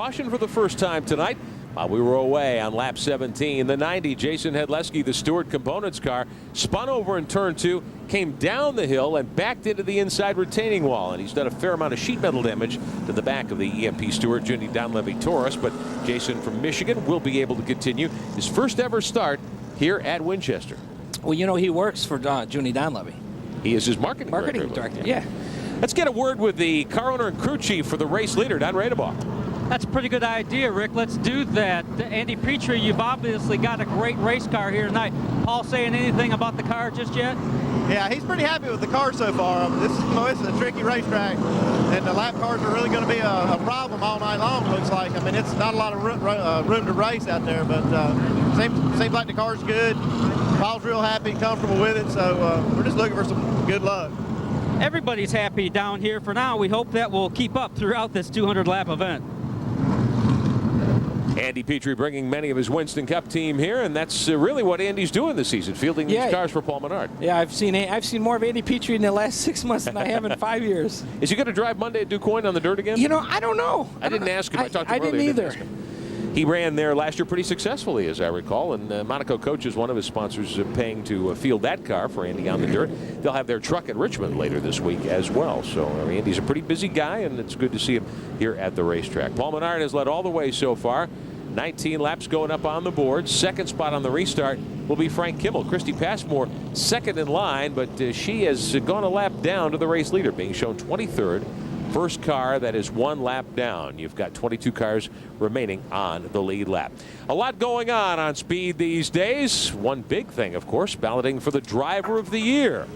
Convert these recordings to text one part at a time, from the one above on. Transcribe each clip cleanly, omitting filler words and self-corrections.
caution for the first time tonight. While we were away on lap 17, the 90, Jason Hedleski, the Stewart Components car, spun over in turn 2, came down the hill and backed into the inside retaining wall. And he's done a fair amount of sheet metal damage to the back of the EMP Stewart Junie Donlevy Taurus. But Jason from Michigan will be able to continue his first ever start here at Winchester. Well, you know, he works for Junie Donlevy. He is his marketing director. Yeah. Let's get a word with the car owner and crew chief for the race leader, Don Radebaugh. That's a pretty good idea, Rick. Let's do that. Andy Petrie, you've obviously got a great race car here tonight. Paul saying anything about the car just yet? Yeah, he's pretty happy with the car so far. This is a tricky racetrack, and the lap cars are really going to be a problem all night long, looks like. I mean, it's not a lot of room to race out there, but seems like the car's good. Paul's real happy, comfortable with it, so we're just looking for some good luck. Everybody's happy down here for now. We hope that will keep up throughout this 200-lap event. Andy Petrie bringing many of his Winston Cup team here, and that's really what Andy's doing this season, fielding these cars for Paul Menard. Yeah, I've seen more of Andy Petrie in the last 6 months than I have in 5 years. Is he going to drive Monday at DuQuoin on the dirt again? You know, I don't know. I didn't ask him. I talked to him I earlier. didn't either. He ran there last year pretty successfully, as I recall, and Monaco Coach is one of his sponsors paying to field that car for Andy on the dirt. They'll have their truck at Richmond later this week as well. So Andy's a pretty busy guy, and it's good to see him here at the racetrack. Paul Menard has led all the way so far. 19 laps going up on the board. Second spot on the restart will be Frank Kimmel. Christy Passmore second in line, but she has gone a lap down to the race leader, being shown 23rd. First car that is one lap down. You've got 22 cars remaining on the lead lap. A lot going on speed these days. One big thing, of course, balloting for the driver of the year.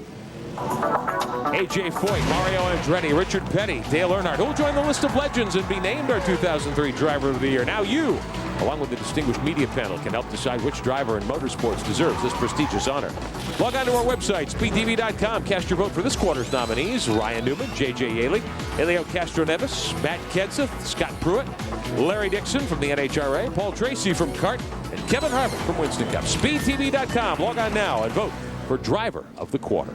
A.J. Foyt, Mario Andretti, Richard Petty, Dale Earnhardt, who will join the list of legends and be named our 2003 Driver of the Year. Now you, along with the distinguished media panel, can help decide which driver in motorsports deserves this prestigious honor. Log on to our website, speedtv.com. Cast your vote for this quarter's nominees: Ryan Newman, J.J. Yaley, Elio Castro-Neves, Matt Kenseth, Scott Pruitt, Larry Dixon from the NHRA, Paul Tracy from CART, and Kevin Harvick from Winston Cup. Speedtv.com. Log on now and vote for Driver of the Quarter.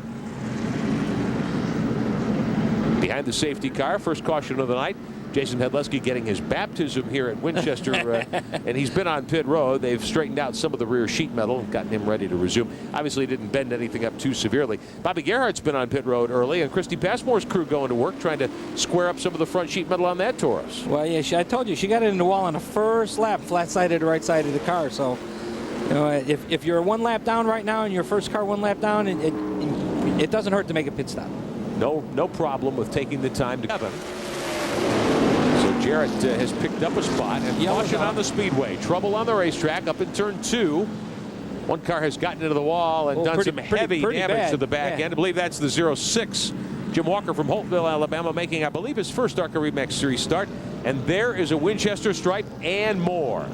Behind the safety car, first caution of the night. Jason Hedleski getting his baptism here at Winchester, and he's been on pit road. They've straightened out some of the rear sheet metal and gotten him ready to resume. Obviously, didn't bend anything up too severely. Bobby Gerhardt's been on pit road early, and Christy Passmore's crew going to work trying to square up some of the front sheet metal on that Taurus. Well, yeah, I told you, she got it in the wall on the first lap, flat-sided right side of the car. So, you know, if you're one lap down right now and your first car one lap down, it doesn't hurt to make a pit stop. No problem with taking the time to Kevin. So Jarrett has picked up a spot, and caution on the speedway. Trouble on the racetrack up in turn 2. One car has gotten into the wall and done some heavy damage to the back end. I believe that's the 06. Jim Walker from Holtville, Alabama, making, I believe, his first ARCA Remax Series start. And there is a Winchester stripe and more.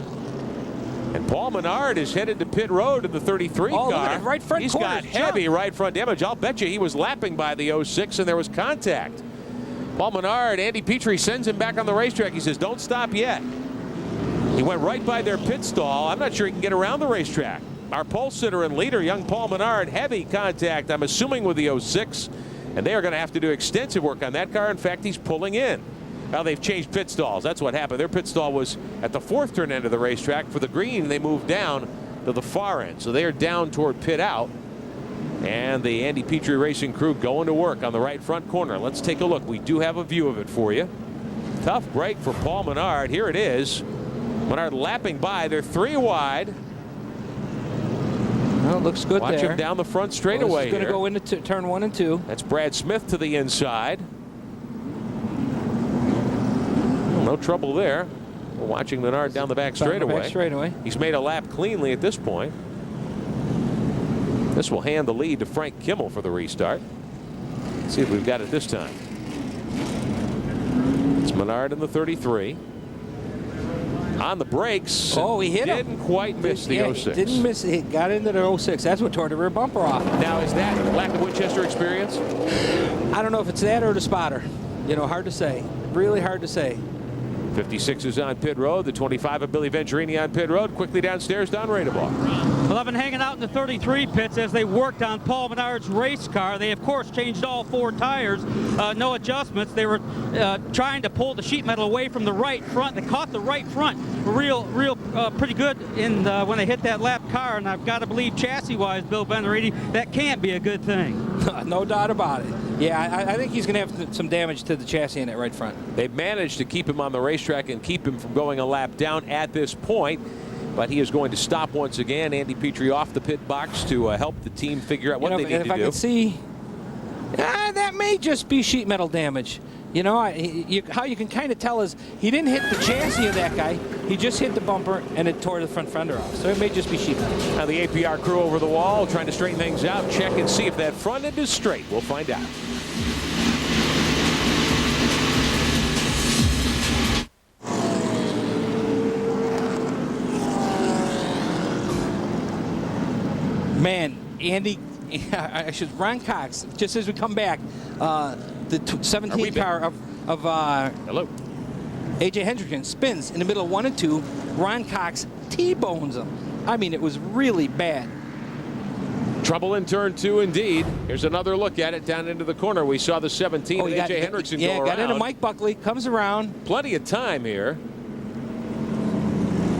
And Paul Menard is headed to pit road in the 33 car. Look at right front He's corner, got heavy right front damage. I'll bet you he was lapping by the 06 and there was contact. Paul Menard, Andy Petrie sends him back on the racetrack. He says, don't stop yet. He went right by their pit stall. I'm not sure he can get around the racetrack. Our pole sitter and leader, young Paul Menard, heavy contact, I'm assuming, with the 06. And they are going to have to do extensive work on that car. In fact, he's pulling in. Well, they've changed pit stalls. That's what happened. Their pit stall was at the fourth turn end of the racetrack. For the green, they moved down to the far end. So they are down toward pit out. And the Andy Petrie Racing crew going to work on the right front corner. Let's take a look. We do have a view of it for you. Tough break for Paul Menard. Here it is. Menard lapping by. They're 3 wide. Well, it looks good. Watch him down the front straightaway. He's going to go into turn 1 and 2. That's Brad Smith to the inside. No trouble there. We're watching Menard down the back straightaway. He's made a lap cleanly at this point. This will hand the lead to Frank Kimmel for the restart. Let's see if we've got it this time. It's Menard in the 33. On the brakes. Oh, he hit him. Didn't quite miss the 06. Didn't miss it. He got into the 06. That's what tore the rear bumper off. Now, is that lack of Winchester experience? I don't know if it's that or the spotter. You know, hard to say. Really hard to say. 56 is on pit road. The 25 of Billy Venturini on pit road. Quickly downstairs, Don Radebaugh. Well, I've been hanging out in the 33 pits as they worked on Paul Menard's race car. They, of course, changed all 4 tires. No adjustments. They were trying to pull the sheet metal away from the right front. They caught the right front real pretty good in when they hit that lap car. And I've got to believe, chassis-wise, Bill Venturini, that can't be a good thing. No doubt about it. Yeah, I think he's going to have some damage to the chassis in that right front. They've managed to keep him on the racetrack and keep him from going a lap down at this point. But he is going to stop once again. Andy Petrie off the pit box to help the team figure out what they need to do. If I could see, that may just be sheet metal damage. You know, how you can kind of tell is he didn't hit the chassis of that guy. He just hit the bumper, and it tore the front fender off. So it may just be sheet metal. Now the APR crew over the wall trying to straighten things out, check and see if that front end is straight. We'll find out. Man, Andy, Ron Cox, just as we come back, the 17 car of Hello. A.J. Hendrickson spins in the middle of 1 and 2. Ron Cox T-bones him. I mean, it was really bad. Trouble in turn 2 indeed. Here's another look at it down into the corner. We saw the 17 of A.J. Hendrickson go around. Yeah, got into Mike Buckley, comes around. Plenty of time here.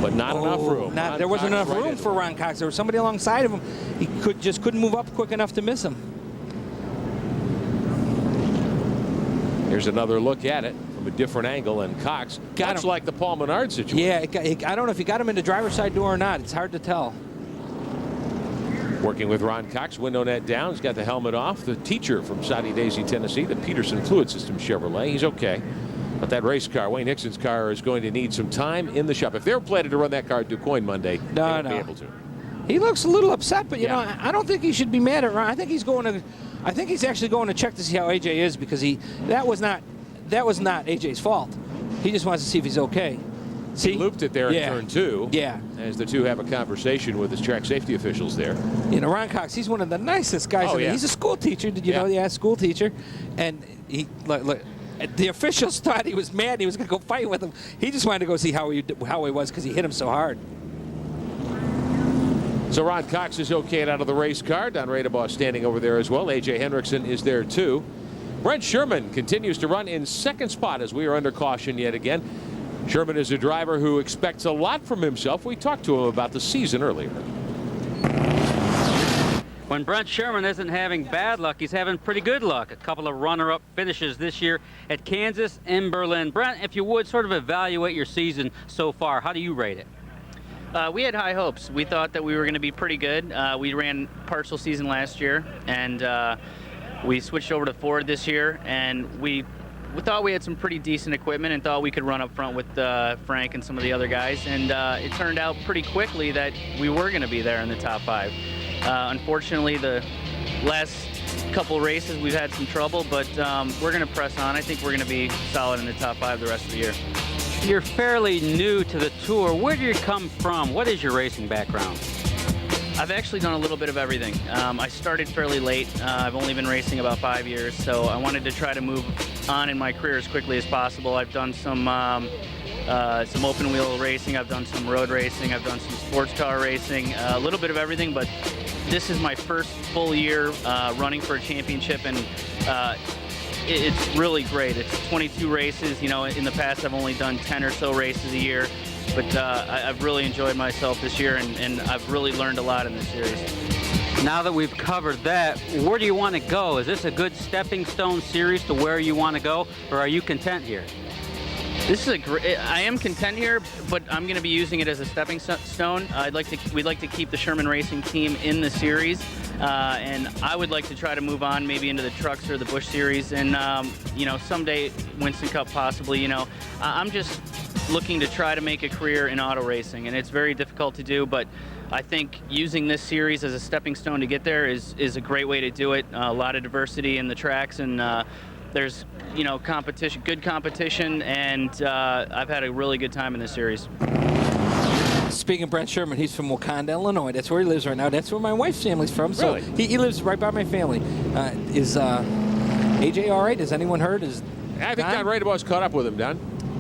But not enough room. There wasn't enough room for Ron Cox. There was somebody alongside of him. He just couldn't move up quick enough to miss him. Here's another look at it from a different angle, and Cox, much like the Paul Menard situation. Yeah, I don't know if he got him in the driver's side door or not. It's hard to tell. Working with Ron Cox, window net down. He's got the helmet off. The teacher from Saudi Daisy, Tennessee, the Peterson Fluid System Chevrolet. He's okay. But that race car, Wayne Hickson's car, is going to need some time in the shop. If they're planning to run that car at DuQuoin Monday, they won't be able to. He looks a little upset, but you know, I don't think he should be mad at Ron. I think he's actually going to check to see how AJ is, because that was not AJ's fault. He just wants to see if he's okay. See? He looped it there in turn 2. Yeah. As the two have a conversation with his track safety officials there. You know, Ron Cox, he's one of the nicest guys. He's a school teacher. Did you know? Yeah, school teacher. And he look. The officials thought he was mad. He was going to go fight with him. He just wanted to go see how he was, because he hit him so hard. So Ron Cox is okayed out of the race car. Don Radebaugh standing over there as well. A.J. Hendrickson is there too. Brent Sherman continues to run in second spot as we are under caution yet again. Sherman is a driver who expects a lot from himself. We talked to him about the season earlier. When Brent Sherman isn't having bad luck, he's having pretty good luck. A couple of runner-up finishes this year at Kansas and Berlin. Brent, if you would sort of evaluate your season so far, how do you rate it? We had high hopes. We thought that we were going to be pretty good. We ran partial season last year, and we switched over to Ford this year, and we thought we had some pretty decent equipment and thought we could run up front with Frank and some of the other guys, and it turned out pretty quickly that we were going to be there in the top 5. Unfortunately, the last couple races we've had some trouble, but we're going to press on. I think we're going to be solid in the top 5 the rest of the year. You're fairly new to the tour. Where do you come from? What is your racing background? I've actually done a little bit of everything. I started fairly late. I've only been racing about 5 years, so I wanted to try to move on in my career as quickly as possible. I've done some open wheel racing. I've done some road racing. I've done some sports car racing. A little bit of everything, but this is my first full year running for a championship, and it's really great. It's 22 races. You know, in the past I've only done 10 or so races a year, but I've really enjoyed myself this year, and I've really learned a lot in this series. Now that we've covered that, where do you want to go? Is this a good stepping stone series to where you want to go, or are you content here? This is I am content here, but I'm going to be using it as a stepping stone. We'd like to keep the Sherman Racing team in the series, and I would like to try to move on maybe into the trucks or the Busch Series, and you know, someday Winston Cup possibly. You know, I'm just looking to try to make a career in auto racing, and it's very difficult to do, but I think using this series as a stepping stone to get there is a great way to do it. A lot of diversity in the tracks, and there's, you know, good competition, and I've had a really good time in this series. Speaking of Brent Sherman, he's from Wakanda, Illinois. That's where he lives right now. That's where my wife's family's from. So really? he lives right by my family. Is AJ all right? Has anyone heard? I think Don Radebaugh's caught up with him, Don.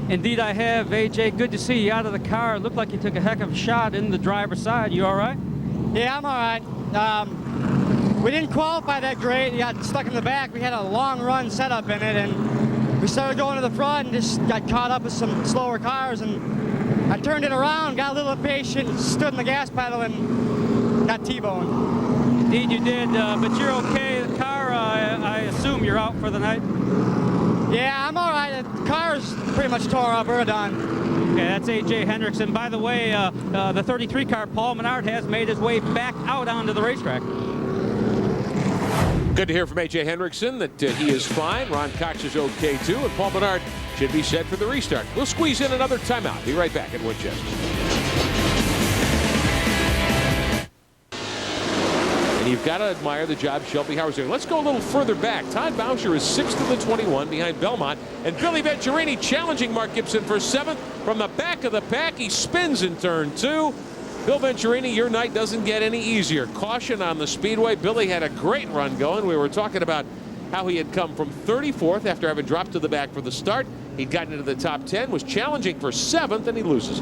Indeed, I have. AJ, good to see you out of the car. It looked like you took a heck of a shot in the driver's side. You all right? Yeah, I'm all right. We didn't qualify that great. We got stuck in the back. We had a long run set up in it, and we started going to the front and just got caught up with some slower cars. And I turned it around, got a little impatient, stood in the gas pedal, and got T-boned. Indeed, you did. But you're okay. The car, I assume you're out for the night? Yeah, I'm all right. The car's pretty much tore up. We're done. Okay, that's A.J. Hendrickson. By the way, the 33 car, Paul Menard, has made his way back out onto the racetrack. Good to hear from A.J. Hendrickson that he is fine. Ron Cox is okay, too. And Paul Menard should be set for the restart. We'll squeeze in another timeout. Be right back at Winchester. And you've got to admire the job Shelby Howard's doing. Let's go a little further back. Todd Boucher is 6th of the 21 behind Belmont. And Billy Venturini challenging Mark Gibson for 7th. From the back of the pack, he spins in turn 2. Bill Venturini, your night doesn't get any easier. Caution on the speedway. Billy had a great run going. We were talking about how he had come from 34th after having dropped to the back for the start. He'd gotten into the top 10, was challenging for 7th, and he loses.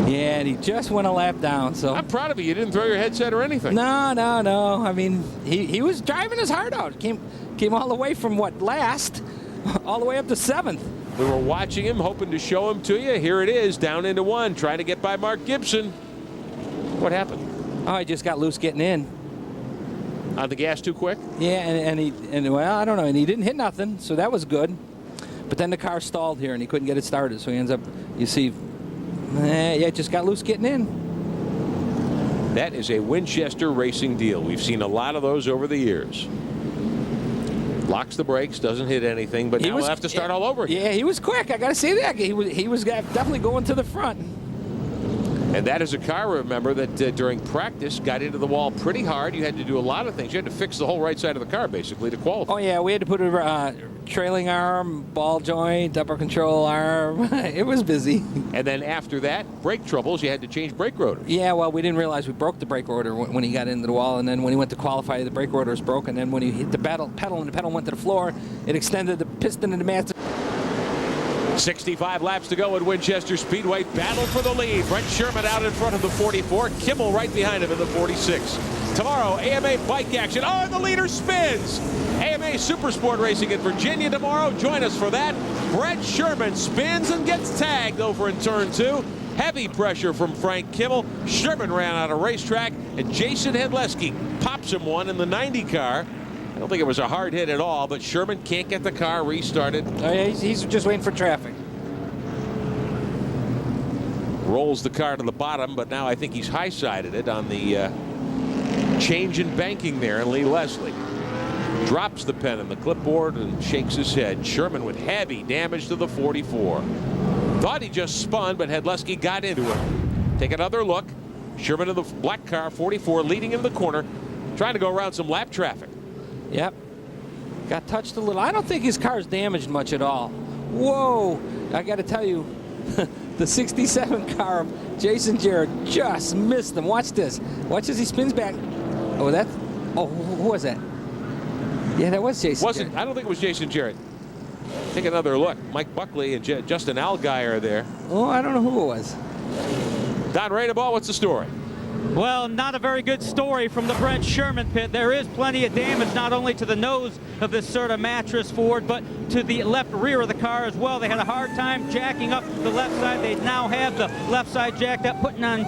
Yeah, and he just went a lap down. So I'm proud of you. You didn't throw your headset or anything. No. I mean, he was driving his heart out. Came all the way from last, all the way up to 7th. We were watching him, hoping to show him to you. Here it is, down into 1, trying to get by Mark Gibson. What happened? Oh, he just got loose getting in. On the gas too quick? Yeah, and well, I don't know, and he didn't hit nothing, so that was good. But then the car stalled here, and he couldn't get it started, so he ends up, you see, just got loose getting in. That is a Winchester racing deal. We've seen a lot of those over the years. Locks the brakes, doesn't hit anything, but now we'll have to start all over again. Yeah, he was quick. I got to say that. He was definitely going to the front. And that is a car, remember, that during practice got into the wall pretty hard. You had to do a lot of things. You had to fix the whole right side of the car, basically, to qualify. Oh, yeah, we had to put a trailing arm, ball joint, upper control arm. It was busy. And then after that, brake troubles, you had to change brake rotors. Yeah, well, we didn't realize we broke the brake rotor when he got into the wall, and then when he went to qualify, the brake rotor was broken. And then when he hit the pedal and the pedal went to the floor, it extended the piston and the master. 65 laps to go at Winchester Speedway. Battle for the lead. Brent Sherman out in front of the 44. Kimmel right behind him in the 46. Tomorrow, AMA bike action. Oh, and the leader spins. AMA Supersport Racing in Virginia tomorrow. Join us for that. Brent Sherman spins and gets tagged over in turn 2. Heavy pressure from Frank Kimmel. Sherman ran out of racetrack, and Jason Hedleski pops him one in the 90 car. I don't think it was a hard hit at all, but Sherman can't get the car restarted. Oh, yeah, he's just waiting for traffic. Rolls the car to the bottom, but now I think he's high-sided it on the change in banking there. And Lee Leslie drops the pen in the clipboard and shakes his head. Sherman with heavy damage to the 44. Thought he just spun, but Hedleski got into it. Take another look. Sherman in the black car, 44, leading in the corner, trying to go around some lap traffic. Yep. Got touched a little. I don't think his car's damaged much at all. Whoa. I got to tell you, the 67 car of Jason Jarrett just missed him. Watch this. Watch as he spins back. Oh, who was that? Yeah, that was Jason Jarrett. I don't think it was Jason Jarrett. Take another look. Mike Buckley and Justin Allgaier are there. Oh, I don't know who it was. Don Rainaball, what's the story? Well, not a very good story from the Brent Sherman pit. There is plenty of damage, not only to the nose of this sort of mattress Ford, but to the left rear of the car as well. They had a hard time jacking up the left side. They now have the left side jacked up, putting on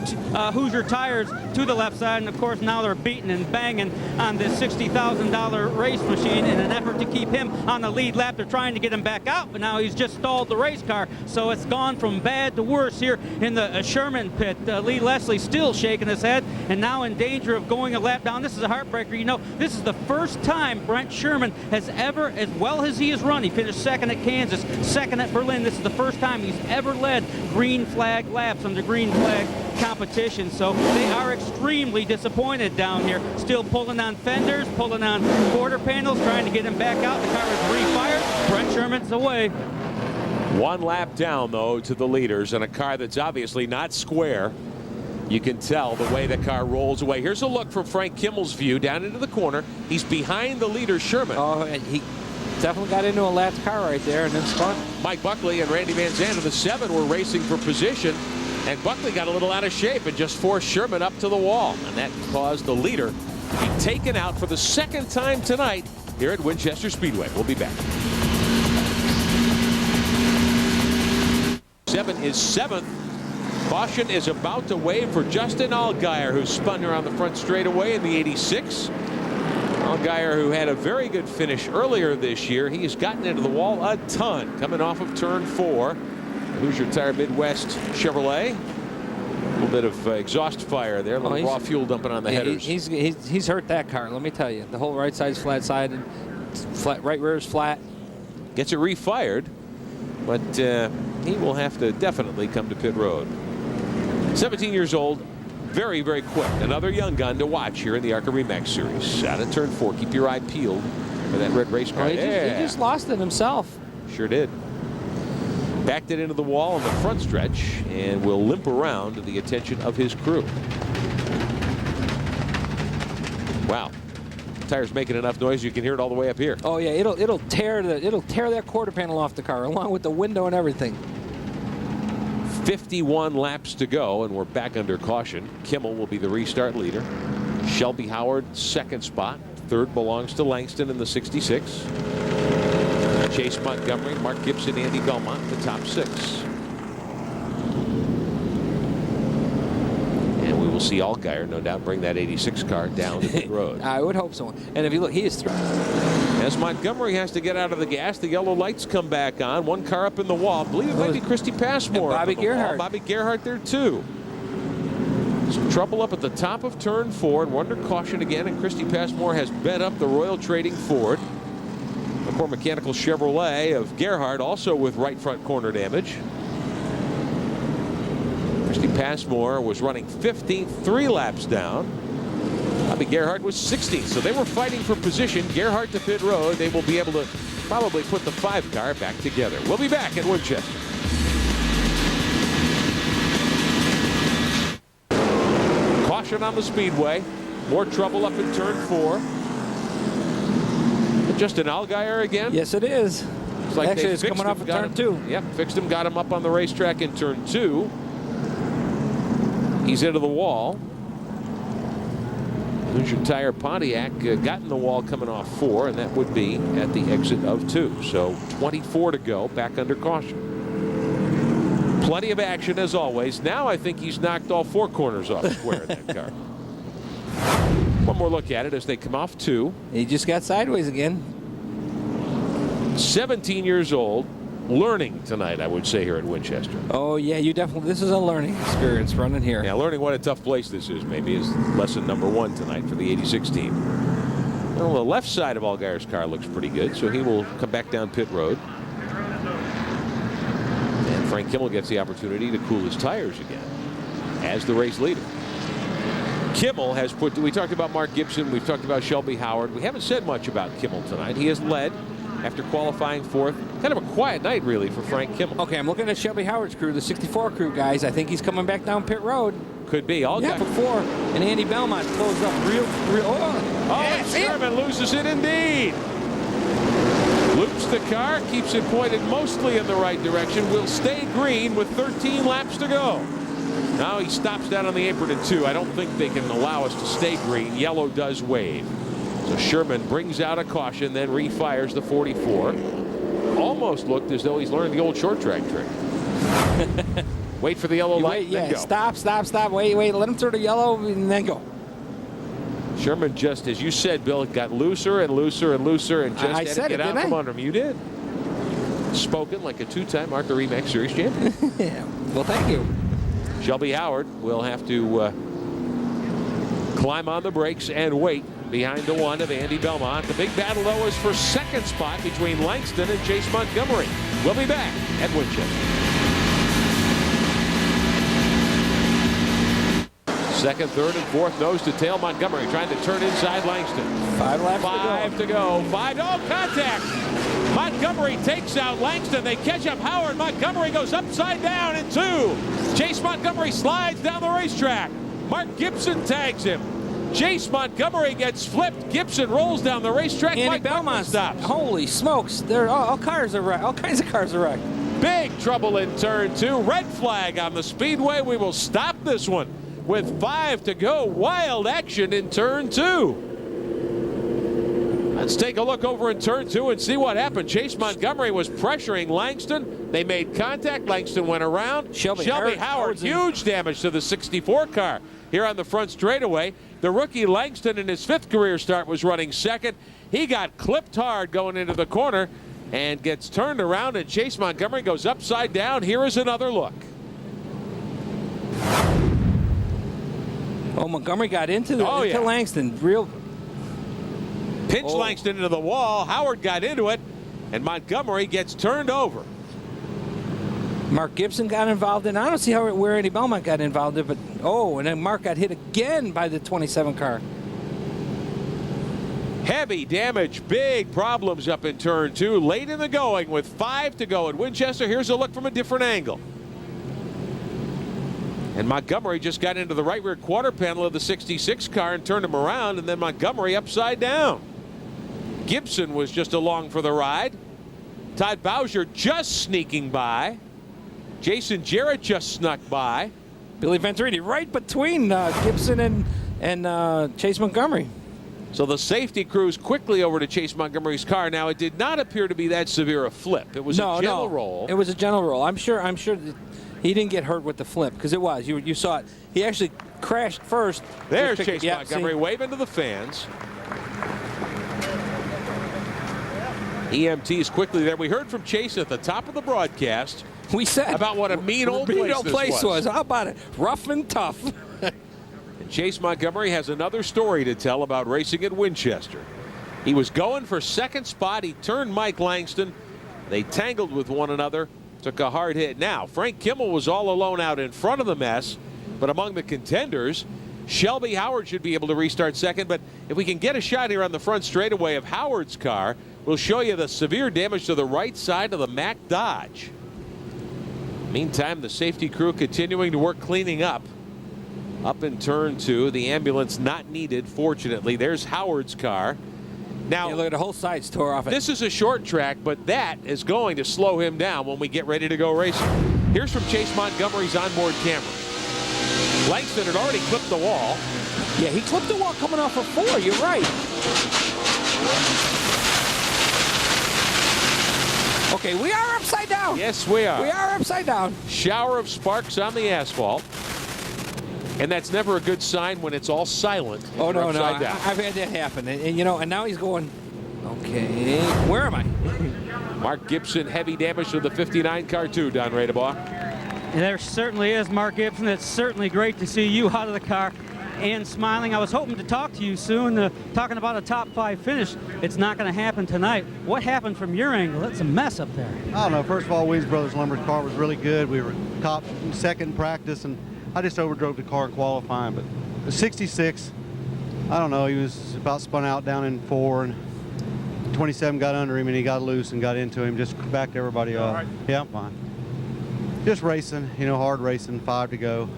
Hoosier tires to the left side. And, of course, now they're beating and banging on this $60,000 race machine in an effort to keep him on the lead lap. They're trying to get him back out, but now he's just stalled the race car. So it's gone from bad to worse here in the Sherman pit. Lee Leslie still shaking his head and now in danger of going a lap down. This is a heartbreaker. You know, this is the first time Brent Sherman has ever, as well as he has run, he finished second at Kansas, second at Berlin. This is the first time he's ever led green flag laps under green flag competition. So they are extremely disappointed down here. Still pulling on fenders, pulling on quarter panels, trying to get him back out. The car is refired. Brent Sherman's away. One lap down, though, to the leaders, and a car that's obviously not square. You can tell the way the car rolls away. Here's a look from Frank Kimmel's view down into the corner. He's behind the leader, Sherman. Oh, and definitely got into a lapped car right there and then spun. Mike Buckley and Randy Van Zandt in the 7 were racing for position, and Buckley got a little out of shape and just forced Sherman up to the wall, and that caused the leader to be taken out for the second time tonight here at Winchester Speedway. We'll be back. 7 is 7th. Caution is about to wave for Justin Allgaier, who spun around the front straightaway in the 86. Allgaier, who had a very good finish earlier this year, he has gotten into the wall a ton coming off of turn 4. Hoosier Tire Midwest Chevrolet. A little bit of exhaust fire there, a little raw fuel dumping on the headers. He's hurt that car, let me tell you. The whole right side's flat sided, right rear is flat. Gets it refired, but he will have to definitely come to pit road. 17 years old, very, very quick. Another young gun to watch here in the ARCA Remax Series. Out of turn 4, keep your eye peeled for that red race car. He just lost it himself. Sure did. Backed it into the wall on the front stretch and will limp around to the attention of his crew. Wow. Tire's making enough noise you can hear it all the way up here. Oh yeah, it'll tear that quarter panel off the car along with the window and everything. 51 laps to go, and we're back under caution. Kimmel will be the restart leader. Shelby Howard, second spot. Third belongs to Langston in the 66. Chase Montgomery, Mark Gibson, Andy Belmont, the top 6. And we will see Allgaier, no doubt, bring that 86 car down to pit road. I would hope so. And if you look, he is through. As Montgomery has to get out of the gas, the yellow lights come back on. One car up in the wall. I believe it might be Christy Passmore. And Bobby Gerhardt. Bobby Gerhardt there, too. Some trouble up at the top of turn 4, and we're under caution again, and Christy Passmore has bent up the Royal Trading Ford. The Core Mechanical Chevrolet of Gerhardt also with right front corner damage. Christy Passmore was running 15th, 3 laps down. Bobby Gerhardt was 16th, so they were fighting for position. Gerhardt to pit road. They will be able to probably put the 5 car back together. We'll be back at Winchester. Caution on the speedway. More trouble up in turn 4. Justin Allgaier again? Yes, it is. It's like actually, it's coming off of turn 2. Yep, fixed him, got him up on the racetrack in turn 2. He's into the wall. Hoosier Tire Pontiac got in the wall coming off 4, and that would be at the exit of 2. So 24 to go, back under caution. Plenty of action as always. Now I think he's knocked all 4 corners off square in that car. One more look at it as they come off 2. He just got sideways again. 17 years old, learning tonight, I would say, here at Winchester. Oh, yeah, you definitely, this is a learning experience running here. Yeah, learning what a tough place this is, maybe, is lesson number 1 tonight for the 86 team. Well, the left side of Allgaier's car looks pretty good, so he will come back down pit road. And Frank Kimmel gets the opportunity to cool his tires again as the race leader. Kimmel has put, we talked about Mark Gibson, we've talked about Shelby Howard. We haven't said much about Kimmel tonight. He has led after qualifying 4th. Kind of a quiet night, really, for Frank Kimmel. Okay, I'm looking at Shelby Howard's crew, the 64 crew guys. I think he's coming back down pit road. Could be. All yeah, for 4. And Andy Belmont closed up real. Oh, Sherman loses it indeed. Loops the car, keeps it pointed mostly in the right direction. Will stay green with 13 laps to go. Now he stops down on the apron at 2. I don't think they can allow us to stay green. Yellow does wave. So Sherman brings out a caution, then refires the 44. Almost looked as though he's learned the old short track trick. Wait for the yellow light, then go. Stop. Wait. Let him through the yellow and then go. Sherman, just as you said, Bill, it got looser and looser and looser, and just had to get out from under him. You did. Spoken like a 2-time ARCA Remax Series champion. Yeah. Well, thank you. Shelby Howard will have to climb on the brakes and wait behind the 1 of Andy Belmont. The big battle, though, is for 2nd spot between Langston and Chase Montgomery. We'll be back at Winchester. 2nd, 3rd, and 4th nose to tail. Montgomery trying to turn inside Langston. 5 laps to go. 5. Oh, contact. Montgomery takes out Langston. They catch up Howard. Montgomery goes upside down in 2. Chase Montgomery slides down the racetrack. Mark Gibson tags him. Chase Montgomery gets flipped. Gibson rolls down the racetrack. Andy Mike Belmont stops. Holy smokes! There, all cars are wrecked. All kinds of cars are wrecked. Big trouble in turn 2. Red flag on the speedway. We will stop this one with 5 to go. Wild action in turn 2. Let's take a look over in turn 2 and see what happened. Chase Montgomery was pressuring Langston. They made contact. Langston went around. Shelby Howard, huge damage to the 64 car here on the front straightaway. The rookie Langston in his 5th career start was running 2nd. He got clipped hard going into the corner and gets turned around, and Chase Montgomery goes upside down. Here is another look. Oh, Montgomery got into Langston. Pinched Langston into the wall. Howard got into it, and Montgomery gets turned over. Mark Gibson got involved in. I don't see where Andy Belmont got involved in, but and then Mark got hit again by the 27 car. Heavy damage, big problems up in turn 2. Late in the going with 5 to go at Winchester. Here's a look from a different angle. And Montgomery just got into the right rear quarter panel of the 66 car and turned him around, and then Montgomery upside down. Gibson was just along for the ride. Todd Bowser just sneaking by. Jason Jarrett just snuck by. Billy Venturini right between Gibson and Chase Montgomery. So the safety crews quickly over to Chase Montgomery's car. Now, it did not appear to be that severe a flip. It was a gentle roll. It was a gentle roll. I'm sure that he didn't get hurt with the flip, because it was. You saw it. He actually crashed first. There's Chase Montgomery waving to the fans. EMTs quickly there. We heard from Chase at the top of the broadcast. We said about what a mean old place was. How about it? Rough and tough. And Chase Montgomery has another story to tell about racing at Winchester. He was going for 2nd spot. He turned Mike Langston. They tangled with one another. Took a hard hit. Now, Frank Kimmel was all alone out in front of the mess, but among the contenders, Shelby Howard should be able to restart 2nd. But if we can get a shot here on the front straightaway of Howard's car, we'll show you the severe damage to the right side of the Mack Dodge. Meantime, the safety crew continuing to work cleaning up in turn 2. The ambulance not needed, fortunately. There's Howard's car. Now, look at the whole side's tore off. This is a short track, but that is going to slow him down when we get ready to go racing. Here's from Chase Montgomery's onboard camera. Langston had already clipped the wall. Yeah, he clipped the wall coming off of 4. You're right. Okay, we are upside down. Yes, we are. We are upside down. Shower of sparks on the asphalt. And that's never a good sign when it's all silent. Oh, no. Upside down. I've had that happen. And now he's going, okay, where am I? Mark Gibson, heavy damage to the 59 car too, Don Radebaugh. There certainly is, Mark Gibson. It's certainly great to see you out of the car and smiling. I was hoping to talk to you soon, talking about a top 5 finish. It's not going to happen tonight. What happened from your angle? It's a mess up there. I don't know. First of all, Williams Brothers Lumber's car was really good. We were top 2nd practice, and I just overdrove the car in qualifying. But the 66, I don't know. He was about spun out down in 4, and 27 got under him, and he got loose and got into him. Just backed everybody up. Right. Yeah, I'm fine. Just racing, hard racing. 5 to go.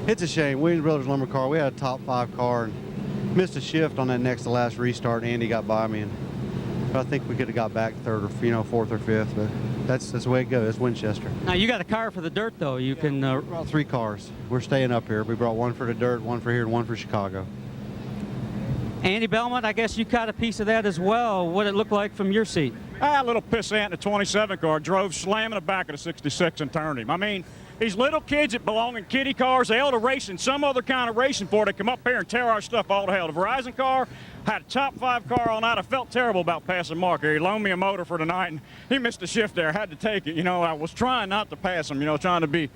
It's a shame. Williams Brothers Lumber car, we had a top 5 car and missed a shift on that next to last restart. Andy got by me, and I think we could have got back 3rd or 4th or 5th, but that's the way it goes. It's Winchester. Now, you got a car for the dirt, though. You can... We brought 3 cars. We're staying up here. We brought one for the dirt, one for here, and one for Chicago. Andy Belmont, I guess you caught a piece of that as well. What it looked like from your seat? A little pissant in the 27 car drove slamming the back of the 66 and turned him. I mean, these little kids that belong in kiddie cars, they ought to race in some other kind of racing before they come up here and tear our stuff all to hell. The Verizon car had a top 5 car all night. I felt terrible about passing Mark here. He loaned me a motor for the night, and he missed a shift there. I had to take it. I was trying not to pass him, trying to be,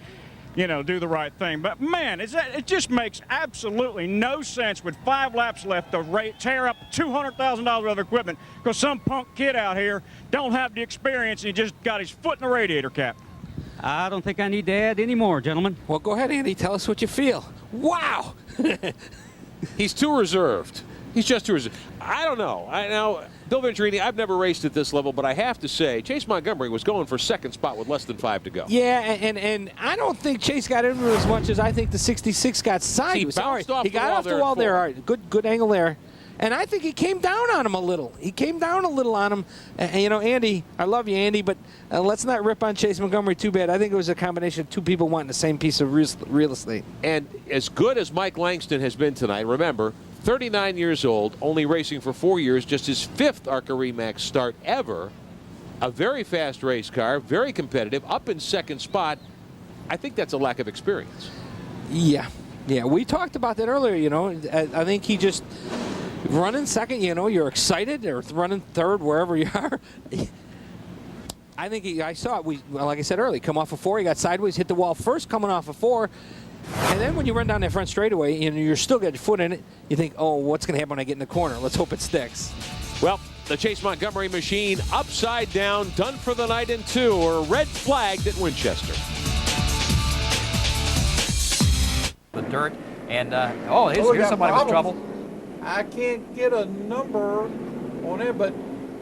do the right thing. But, man, it just makes absolutely no sense with 5 laps left to tear up $200,000 worth of equipment because some punk kid out here don't have the experience and he just got his foot in the radiator cap. I don't think I need to add any more, gentlemen. Well, go ahead, Andy. Tell us what you feel. Wow! He's too reserved. He's just too resistant. I don't know. Now, Bill Venturini, I've never raced at this level, but I have to say, Chase Montgomery was going for second spot with less than 5 to go. Yeah, and I don't think Chase got into it as much as I think the 66 got sideways. He bounced off he got off the wall there. All right, good angle there. And I think he came down on him a little. He came down a little on him. And, you know, Andy, I love you, Andy, but let's not rip on Chase Montgomery too bad. I think it was a combination of two people wanting the same piece of real estate. And as good as Mike Langston has been tonight, remember, 39 years old, only racing for 4 years, just his 5th ARCA Remax start ever. A very fast race car, very competitive, up in second spot. I think that's a lack of experience. Yeah, we talked about that earlier, you know. I think he just... running second, you know, you're excited, or running third, wherever you are. I think I saw it. Like I said earlier, come off a 4, he got sideways, hit the wall first, coming off a 4. And then when you run down that front straightaway and you're still got your foot in it, you think, oh, what's going to happen when I get in the corner? Let's hope it sticks. Well, the Chase Montgomery machine upside down, done for the night in tour, red flagged at Winchester. The dirt, and here's somebody with trouble. I can't get a number on it, but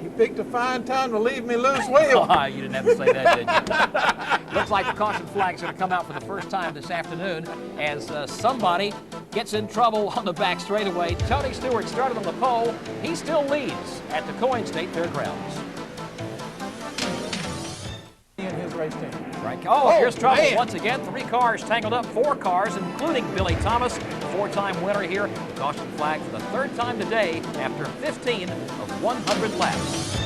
he picked a fine time to leave me loose wheel. You didn't have to say that, did you? Looks like the caution flag's going to come out for the first time this afternoon as somebody gets in trouble on the back straightaway. Tony Stewart started on the pole. He still leads at the Coyne State Fairgrounds. In his race team. Right. Here's trouble once again. 3 cars tangled up, 4 cars, including Billy Thomas, the 4-time winner here. Caution flag for the 3rd time today after 15 of 100 laps.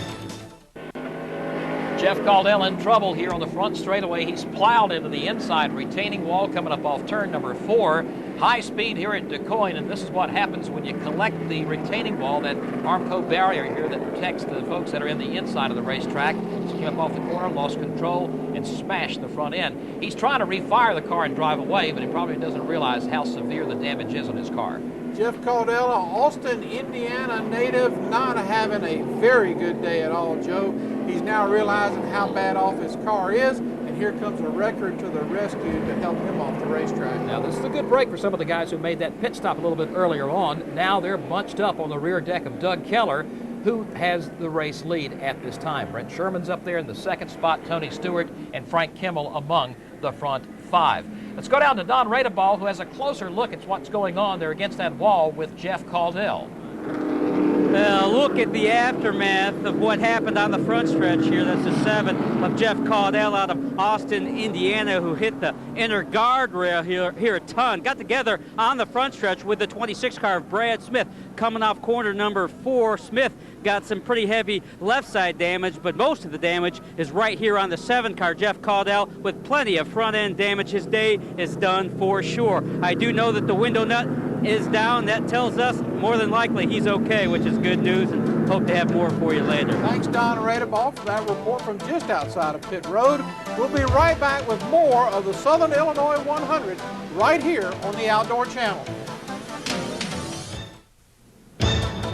Jeff Caldell in trouble here on the front straightaway. He's plowed into the inside retaining wall coming up off turn number 4. High speed here at DeCoyne, and this is what happens when you collect the retaining wall, that Armco barrier here that protects the folks that are in the inside of the racetrack. He came up off the corner, lost control, and smashed the front end. He's trying to refire the car and drive away, but he probably doesn't realize how severe the damage is on his car. Jeff Caldella, Austin, Indiana native, not having a very good day at all, Joe. He's now realizing how bad off his car is, and here comes a record to the rescue to help him off the racetrack. Now, this is a good break for some of the guys who made that pit stop a little bit earlier on. Now they're bunched up on the rear deck of Doug Keller, who has the race lead at this time. Brent Sherman's up there in the 2nd spot, Tony Stewart and Frank Kimmel among the front 5. Let's go down to Don Radeball, who has a closer look at what's going on there against that wall with Jeff Caldell. Look at the aftermath of what happened on the front stretch here. That's the 7 of Jeff Caldell out of Austin, Indiana, who hit the inner guardrail here a ton. Got together on the front stretch with the 26 car of Brad Smith coming off corner number 4. Smith got some pretty heavy left side damage, but most of the damage is right here on the 7 car, Jeff Caldell, with plenty of front end damage. His day is done for sure. I do know that the window nut is down. That tells us more than likely he's okay, which is good news, and hope to have more for you later. Thanks, Don Radeball, for that report from just outside of pit road. We'll be right back with more of the Southern Illinois 100 right here on the Outdoor Channel.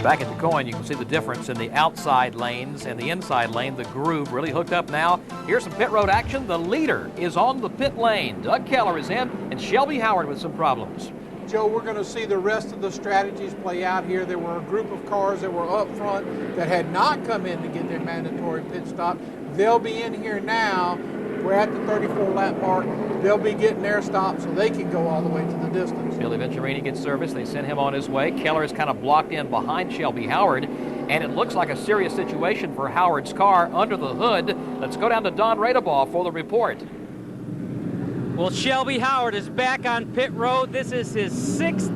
Back at the Coyne, you can see the difference in the outside lanes and the inside lane. The groove really hooked up now. Here's some pit road action. The leader is on the pit lane. Doug Keller is in, and Shelby Howard with some problems. Joe, we're going to see the rest of the strategies play out here. There were a group of cars that were up front that had not come in to get their mandatory pit stop. They'll be in here now. We're at the 34-lap mark. They'll be getting their stop so they can go all the way to the distance. Billy Venturini gets service. They send him on his way. Keller is kind of blocked in behind Shelby Howard, and it looks like a serious situation for Howard's car under the hood. Let's go down to Don Radeball for the report. Well, Shelby Howard is back on pit road. This is his 6th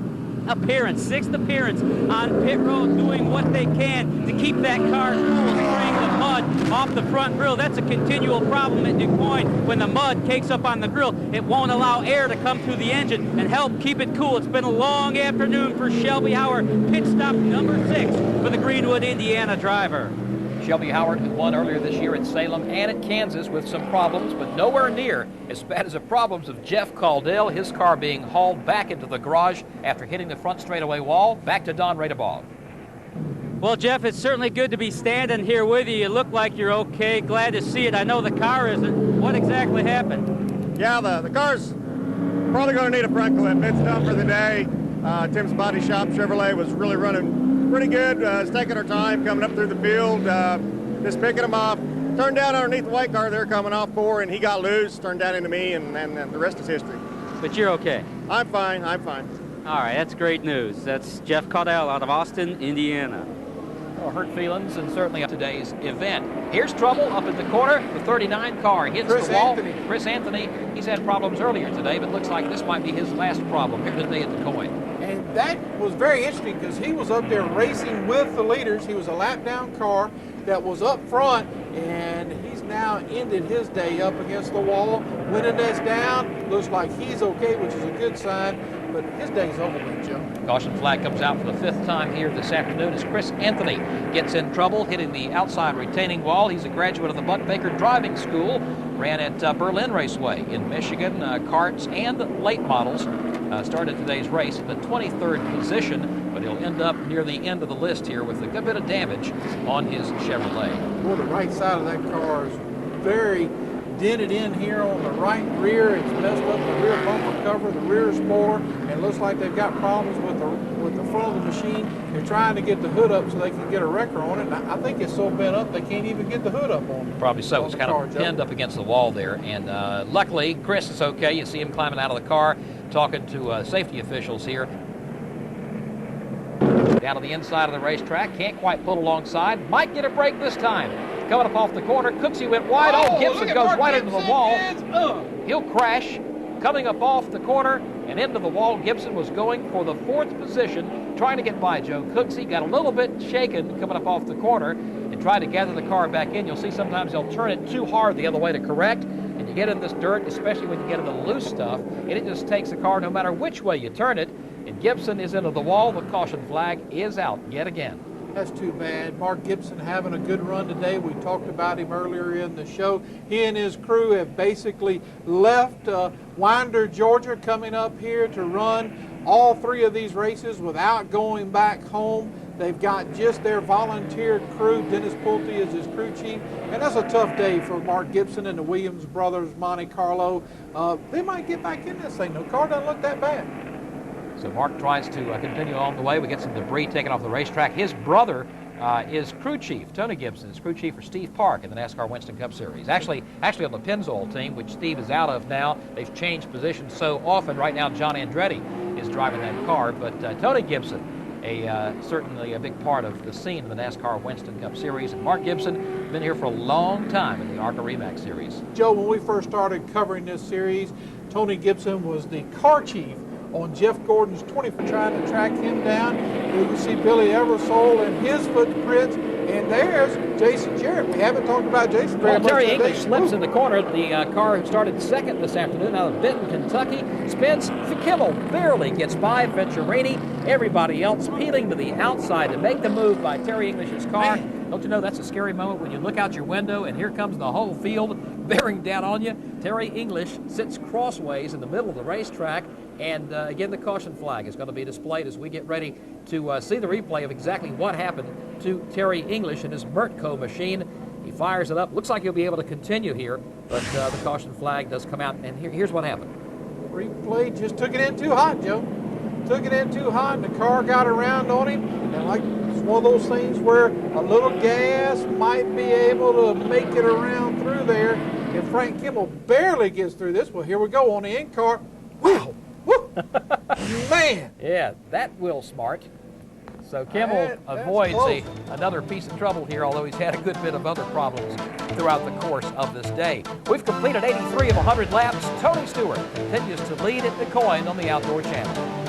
appearance on pit road, doing what they can to keep that car cool, spraying the mud off the front grille. That's a continual problem at DuQuoin. When the mud cakes up on the grille, it won't allow air to come through the engine and help keep it cool. It's been a long afternoon for Shelby Howard. Pit stop number 6 for the Greenwood, Indiana driver. Shelby Howard, who won earlier this year at Salem and at Kansas with some problems, but nowhere near as bad as the problems of Jeff Caldell, his car being hauled back into the garage after hitting the front straightaway wall. Back to Don Radeball. Well, Jeff, it's certainly good to be standing here with you. You look like you're okay. Glad to see it. I know the car isn't. What exactly happened? Yeah, the car's probably going to need a front clip. It's done for the day. Tim's Body Shop Chevrolet was really running pretty good. It's taking our time coming up through the field, just picking them off. Turned down underneath the white car they're coming off for, and he got loose, turned down into me, and the rest is history. But you're okay? I'm fine, I'm fine. All right, that's great news. That's Jeff Caudell out of Austin, Indiana. Well, hurt feelings, and certainly today's event. Here's trouble up at the corner. The 39 car hits the wall. Chris Anthony, he's had problems earlier today, but looks like this might be his last problem here today at the Coin. And that was very interesting because he was up there racing with the leaders. He was a lap down car that was up front, and he's now ended his day up against the wall. Winning that's down, looks like he's okay, which is a good sign, but his day's over with, Joe. Caution flag comes out for the 5th time here this afternoon as Chris Anthony gets in trouble, hitting the outside retaining wall. He's a graduate of the Buck Baker Driving School, ran at Berlin Raceway in Michigan, karts and late models. Started today's race at the 23rd position, but he'll end up near the end of the list here with a good bit of damage on his Chevrolet. Well, the right side of that car is very dented in here on the right rear. It's messed up the rear bumper cover, the rear spoiler, and it looks like they've got problems with the front of the machine. They're trying to get the hood up so they can get a wrecker on it, and I think it's so bent up they can't even get the hood up on it. Probably so. It's kind of pinned up against the wall there, and luckily Chris is okay. You see him climbing out of the car, talking to safety officials here. Down to the inside of the racetrack, can't quite pull alongside, might get a break this time. Coming up off the corner, Cooksey went wide. Oh, Gibson goes right into the wall. He'll crash. Coming up off the corner and into the wall, Gibson was going for the 4th position, trying to get by Joe Cooksey. Got a little bit shaken coming up off the corner and tried to gather the car back in. You'll see sometimes they'll turn it too hard the other way to correct, and you get in this dirt, especially when you get into the loose stuff, and it just takes the car no matter which way you turn it. And Gibson is into the wall. The caution flag is out yet again. That's too bad. Mark Gibson having a good run today. We talked about him earlier in the show. He and his crew have basically left Winder, Georgia, coming up here to run all 3 of these races without going back home. They've got just their volunteer crew. Dennis Pulte is his crew chief. And that's a tough day for Mark Gibson and the Williams brothers, Monte Carlo. They might get back in this thing. The car doesn't look that bad. So Mark tries to continue on the way. We get some debris taken off the racetrack. His brother is crew chief. Tony Gibson is crew chief for Steve Park in the NASCAR Winston Cup Series. Actually on the Pennzoil team, which Steve is out of now. They've changed positions so often. Right now, John Andretti is driving that car. But Tony Gibson, certainly a big part of the scene in the NASCAR Winston Cup Series. And Mark Gibson, been here for a long time in the ARCA Remax Series. Joe, when we first started covering this series, Tony Gibson was the car chief on Jeff Gordon's 20 for trying to track him down. You can see Billy Eversole and his footprints, and there's Jason Jarrett. We haven't talked about Jason very much. Terry English slips in the corner. The car started second this afternoon out of Benton, Kentucky. Spins. Kimmel barely gets by Venturini. Everybody else peeling to the outside to make the move by Terry English's car. Don't you know that's a scary moment when you look out your window and here comes the whole field bearing down on you? Terry English sits crossways in the middle of the racetrack, and again the caution flag is going to be displayed as we get ready to see the replay of exactly what happened to Terry English in his Mertco machine. He fires it up. Looks like he'll be able to continue here, but the caution flag does come out, and here's what happened. Replay just took it in too hot, Joe. Took it in too hot, and the car got around on him, and like it's one of those things where a little gas might be able to make it around through there. If Frank Kimmel barely gets through this, well, here we go on the in car. Wow, woo, man. Yeah, that will smart. So Kimmel avoids another piece of trouble here, although he's had a good bit of other problems throughout the course of this day. We've completed 83 of 100 laps. Tony Stewart continues to lead at the Coin on the Outdoor Channel.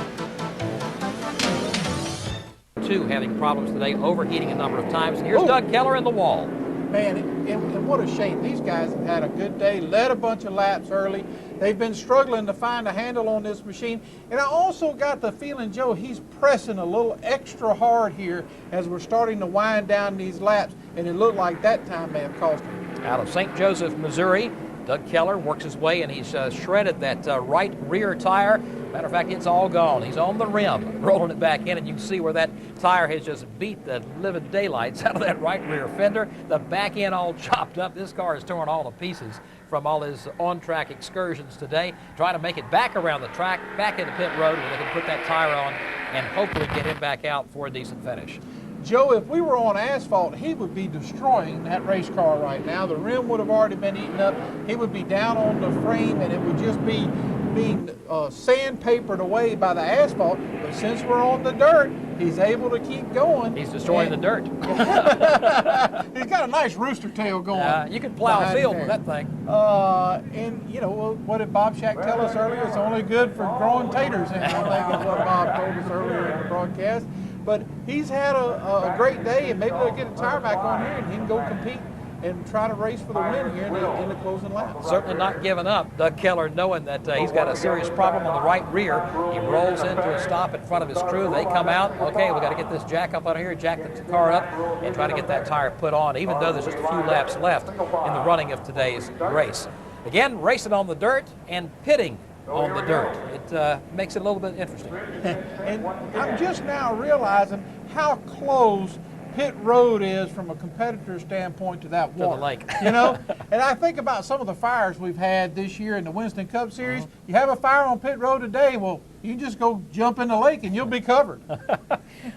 2 having problems today, overheating a number of times. And here's Doug Keller in the wall. Man, and what a shame. These guys have had a good day, led a bunch of laps early. They've been struggling to find a handle on this machine. And I also got the feeling, Joe, he's pressing a little extra hard here as we're starting to wind down these laps. And it looked like that time may have cost him. Out of St. Joseph, Missouri, Doug Keller works his way, and he's shredded that right rear tire. Matter of fact, it's all gone. He's on the rim, rolling it back in, and you can see where that tire has just beat the living daylights out of that right rear fender. The back end all chopped up. This car is torn all to pieces from all his on-track excursions today, trying to make it back around the track, back into pit road, where they can put that tire on and hopefully get him back out for a decent finish. Joe, if we were on asphalt, he would be destroying that race car right now. The rim would have already been eaten up. He would be down on the frame, and it would just be being sandpapered away by the asphalt. But since we're on the dirt, he's able to keep going. He's destroying the dirt. He's got a nice rooster tail going. You can plow a field with that thing. And, you know, what did Bob Shack tell us earlier? It's only good for growing taters. And I think is what Bob told us earlier in the broadcast. But he's had a great day, and maybe they'll get a tire back on here, and he can go compete and try to race for the win here in the closing lap. Certainly not giving up. Doug Keller, knowing that he's got a serious problem on the right rear, he rolls into a stop in front of his crew. They come out. Okay, we got to get this jack up on here, jack the car up, and try to get that tire put on, even though there's just a few laps left in the running of today's race. Again, racing on the dirt and pitting on the dirt. It makes it a little bit interesting. And I'm just now realizing how close pit road is from a competitor standpoint to that water. To the lake. You know? And I think about some of the fires we've had this year in the Winston Cup Series. You have a fire on pit road today, well, you can just go jump in the lake and you'll be covered.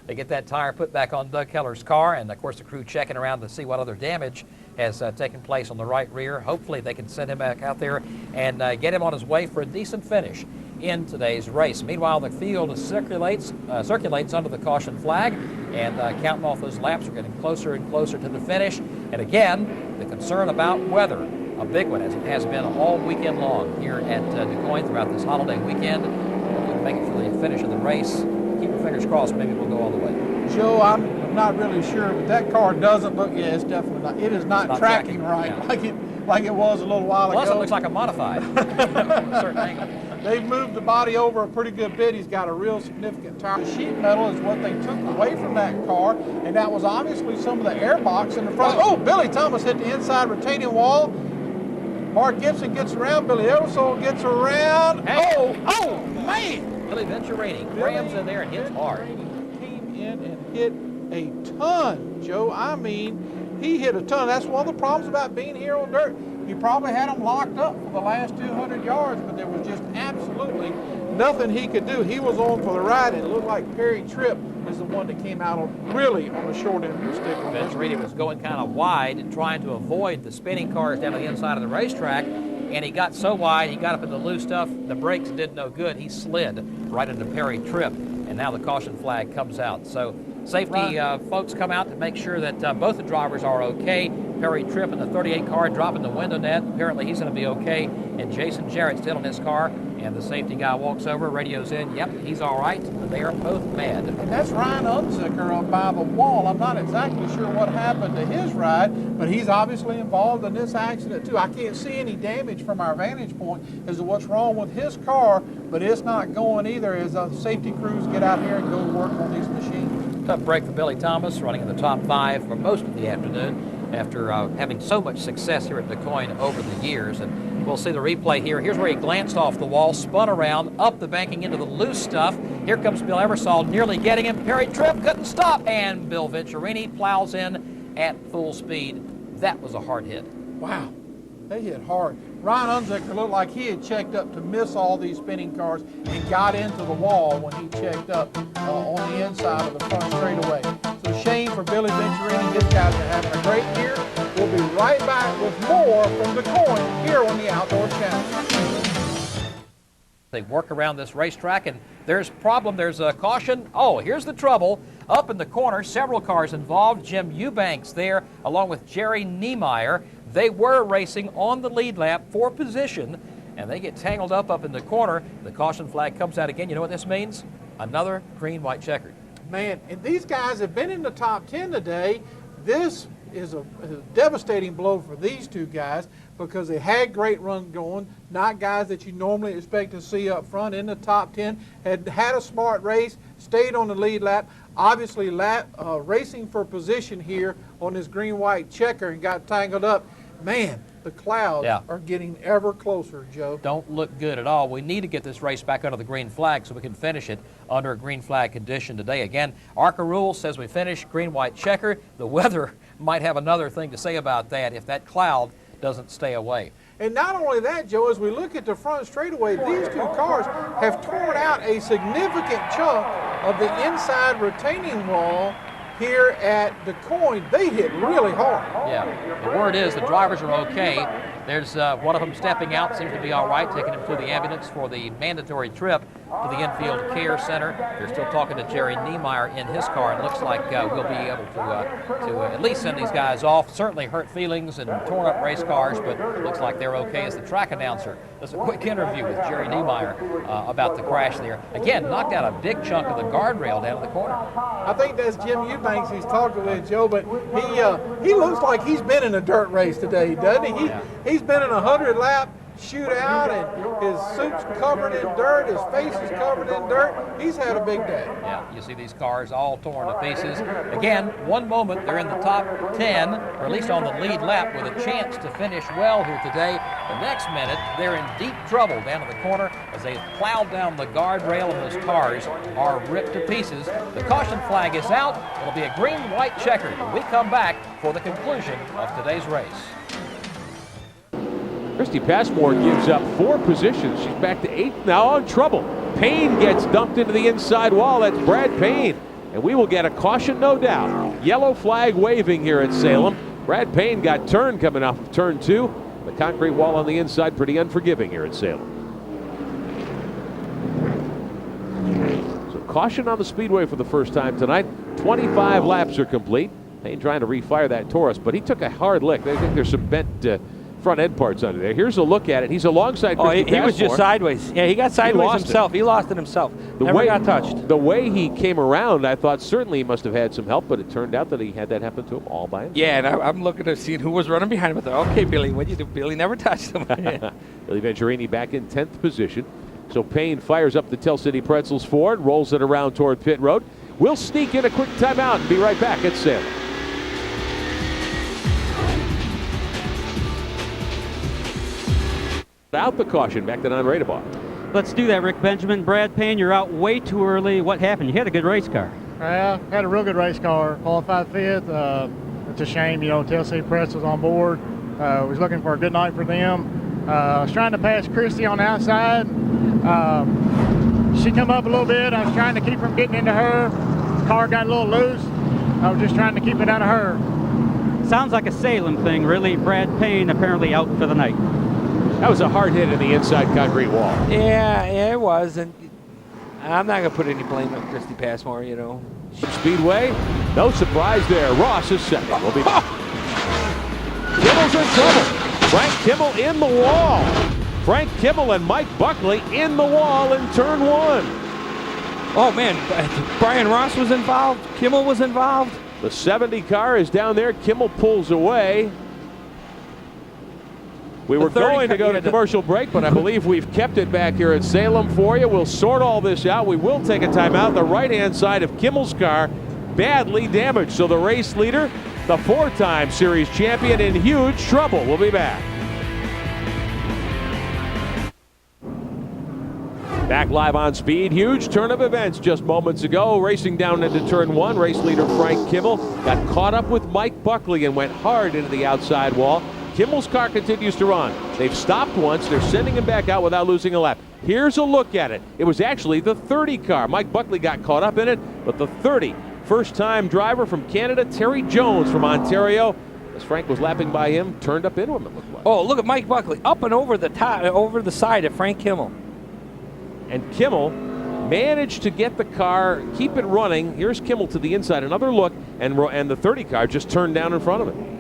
They get that tire put back on Doug Keller's car, and of course the crew checking around to see what other damage has taken place on the right rear. Hopefully they can send him back out there and get him on his way for a decent finish in today's race. Meanwhile, the field circulates under the caution flag, and counting off those laps, we're getting closer and closer to the finish. And again, the concern about weather, a big one, as it has been all weekend long here at DuQuoin throughout this holiday weekend. We'll make it for the finish of the race. Keep your fingers crossed, maybe we'll go all the way. Joe, I'm not really sure, but that car doesn't look, yeah, it's definitely not, it is not tracking right, yeah, like it was a little while ago. Plus it looks like a modified from a certain angle. They've moved the body over a pretty good bit. He's got a real significant tire. Sheet metal is what they took away from that car, and that was obviously some of the air box in the front. Oh, Billy Thomas hit the inside retaining wall. Mark Gibson gets around. Billy Ebersole gets around. Hey. Oh, man! Billy Venturini grabs in there and hits hard. Came in and hit a ton, Joe. I mean, he hit a ton. That's one of the problems about being here on dirt. He probably had them locked up for the last 200 yards, but there was just absolutely nothing he could do. He was on for the ride, and it looked like Perry Tripp is the one that came out really on the short end of the stick. Venturini was going kind of wide and trying to avoid the spinning cars down the inside of the racetrack, and he got so wide, he got up in the loose stuff, the brakes did no good. He slid right into Perry Tripp, and now the caution flag comes out. So safety folks come out to make sure that both the drivers are okay. Perry Tripp in the 38 car dropping the window net. Apparently he's going to be okay. And Jason Jarrett still in his car. And the safety guy walks over, radios in. Yep, he's all right. They are both mad. And that's Ryan Unzicker up by the wall. I'm not exactly sure what happened to his ride, but he's obviously involved in this accident too. I can't see any damage from our vantage point as to what's wrong with his car, but it's not going either as safety crews get out here and go work on these machines. Tough break for Billy Thomas, running in the top 5 for most of the afternoon after having so much success here at DuQuoin over the years. And we'll see the replay here. Here's where he glanced off the wall, spun around, up the banking into the loose stuff. Here comes Bill Ebersole, nearly getting him. Perry Tripp couldn't stop, and Bill Venturini plows in at full speed. That was a hard hit. Wow, they hit hard. Ryan Unzicker looked like he had checked up to miss all these spinning cars and got into the wall when he checked up on the inside of the front straightaway. So shame for Billy Venturini. His guys are having a great year. We'll be right back with more from DuQuoin here on the Outdoor Channel. They work around this racetrack, and there's a problem. There's a caution. Oh, here's the trouble. Up in the corner, several cars involved. Jim Eubanks there, along with Jerry Niemeyer. They were racing on the lead lap for position, and they get tangled up in the corner. The caution flag comes out again. You know what this means? Another green-white checkered. Man, and these guys have been in the top 10 today. This is a devastating blow for these two guys because they had great runs going, not guys that you normally expect to see up front in the top 10, had a smart race, stayed on the lead lap, obviously racing for position here on this green-white checker and got tangled up. Man, the clouds are getting ever closer, Joe. Don't look good at all. We need to get this race back under the green flag so we can finish it under a green flag condition today. Again, ARCA rule says we finish green-white checker. The weather might have another thing to say about that if that cloud doesn't stay away. And not only that, Joe, as we look at the front straightaway, these two cars have torn out a significant chunk of the inside retaining wall here at DeCoin. They hit really hard. Yeah, the word is the drivers are okay. There's one of them stepping out, seems to be all right, taking him to the ambulance for the mandatory trip to the infield care center. They're still talking to Jerry Niemeyer in his car, and looks like we'll be able to at least send these guys off. Certainly hurt feelings and torn up race cars, but looks like they're okay as the track announcer does a quick interview with Jerry Niemeyer about the crash there. Again, knocked out a big chunk of the guardrail down in the corner. I think that's Jim Eubanks he's talking with, Joe, but he looks like he's been in a dirt race today, doesn't he? He's been in a 100-lap shootout, and his suit's covered in dirt, his face is covered in dirt. He's had a big day. Yeah, you see these cars all torn to pieces. Again, one moment they're in the top 10, or at least on the lead lap, with a chance to finish well here today. The next minute, they're in deep trouble down in the corner as they plow down the guardrail, and those cars are ripped to pieces. The caution flag is out. It'll be a green-white checker when we come back for the conclusion of today's race. Christy Passmore gives up 4 positions. She's back to 8th now, in trouble. Payne gets dumped into the inside wall. That's Brad Payne. And we will get a caution, no doubt. Yellow flag waving here at Salem. Brad Payne got turned coming off of turn 2. The concrete wall on the inside pretty unforgiving here at Salem. So caution on the speedway for the first time tonight. 25 laps are complete. Payne trying to refire that Taurus, but he took a hard lick. I think there's some bent front end parts under there. Here's a look at it. He's alongside Christy he was just sideways. Yeah, he got sideways himself. He lost it himself. Never got touched. The way he came around, I thought certainly he must have had some help, but it turned out that he had that happen to him all by himself. Yeah, and I'm looking to see who was running behind him. I thought, okay, Billy, what'd you do? Billy never touched him. Billy Venturini back in 10th position. So Payne fires up the Tell City Pretzels Ford, rolls it around toward pit road. We'll sneak in a quick timeout and be right back at Salem. Out the caution, back to Don Radebaugh. Let's do that, Rick Benjamin. Brad Payne, you're out way too early. What happened? You had a good race car. Yeah, had a real good race car. Qualified 5th. It's a shame, Tell City Press was on board. Was looking for a good night for them. I was trying to pass Christy on the outside. She come up a little bit. I was trying to keep from getting into her. The car got a little loose. I was just trying to keep it out of her. Sounds like a Salem thing, really. Brad Payne apparently out for the night. That was a hard hit in the inside concrete wall. Yeah, it was. And I'm not going to put any blame on Christy Passmore, Speedway, no surprise there. Ross is second. We'll be back. Kimmel's in trouble. Frank Kimmel in the wall. Frank Kimmel and Mike Buckley in the wall in turn 1. Oh, man. Brian Ross was involved. Kimmel was involved. The 70 car is down there. Kimmel pulls away. We were going to go to commercial break, but I believe we've kept it back here at Salem for you. We'll sort all this out. We will take a timeout. The right-hand side of Kimmel's car badly damaged. So the race leader, the 4-time series champion, in huge trouble. We'll be back. Back live on Speed. Huge turn of events just moments ago. Racing down into turn 1, race leader Frank Kimmel got caught up with Mike Buckley and went hard into the outside wall. Kimmel's car continues to run. They've stopped once. They're sending him back out without losing a lap. Here's a look at it. It was actually the 30 car. Mike Buckley got caught up in it, but the 30, first-time driver from Canada, Terry Jones from Ontario, as Frank was lapping by him, turned up into him, it looked like. Oh, look at Mike Buckley up and over the top, over the side of Frank Kimmel. And Kimmel managed to get the car, keep it running. Here's Kimmel to the inside. Another look, and the 30 car just turned down in front of him.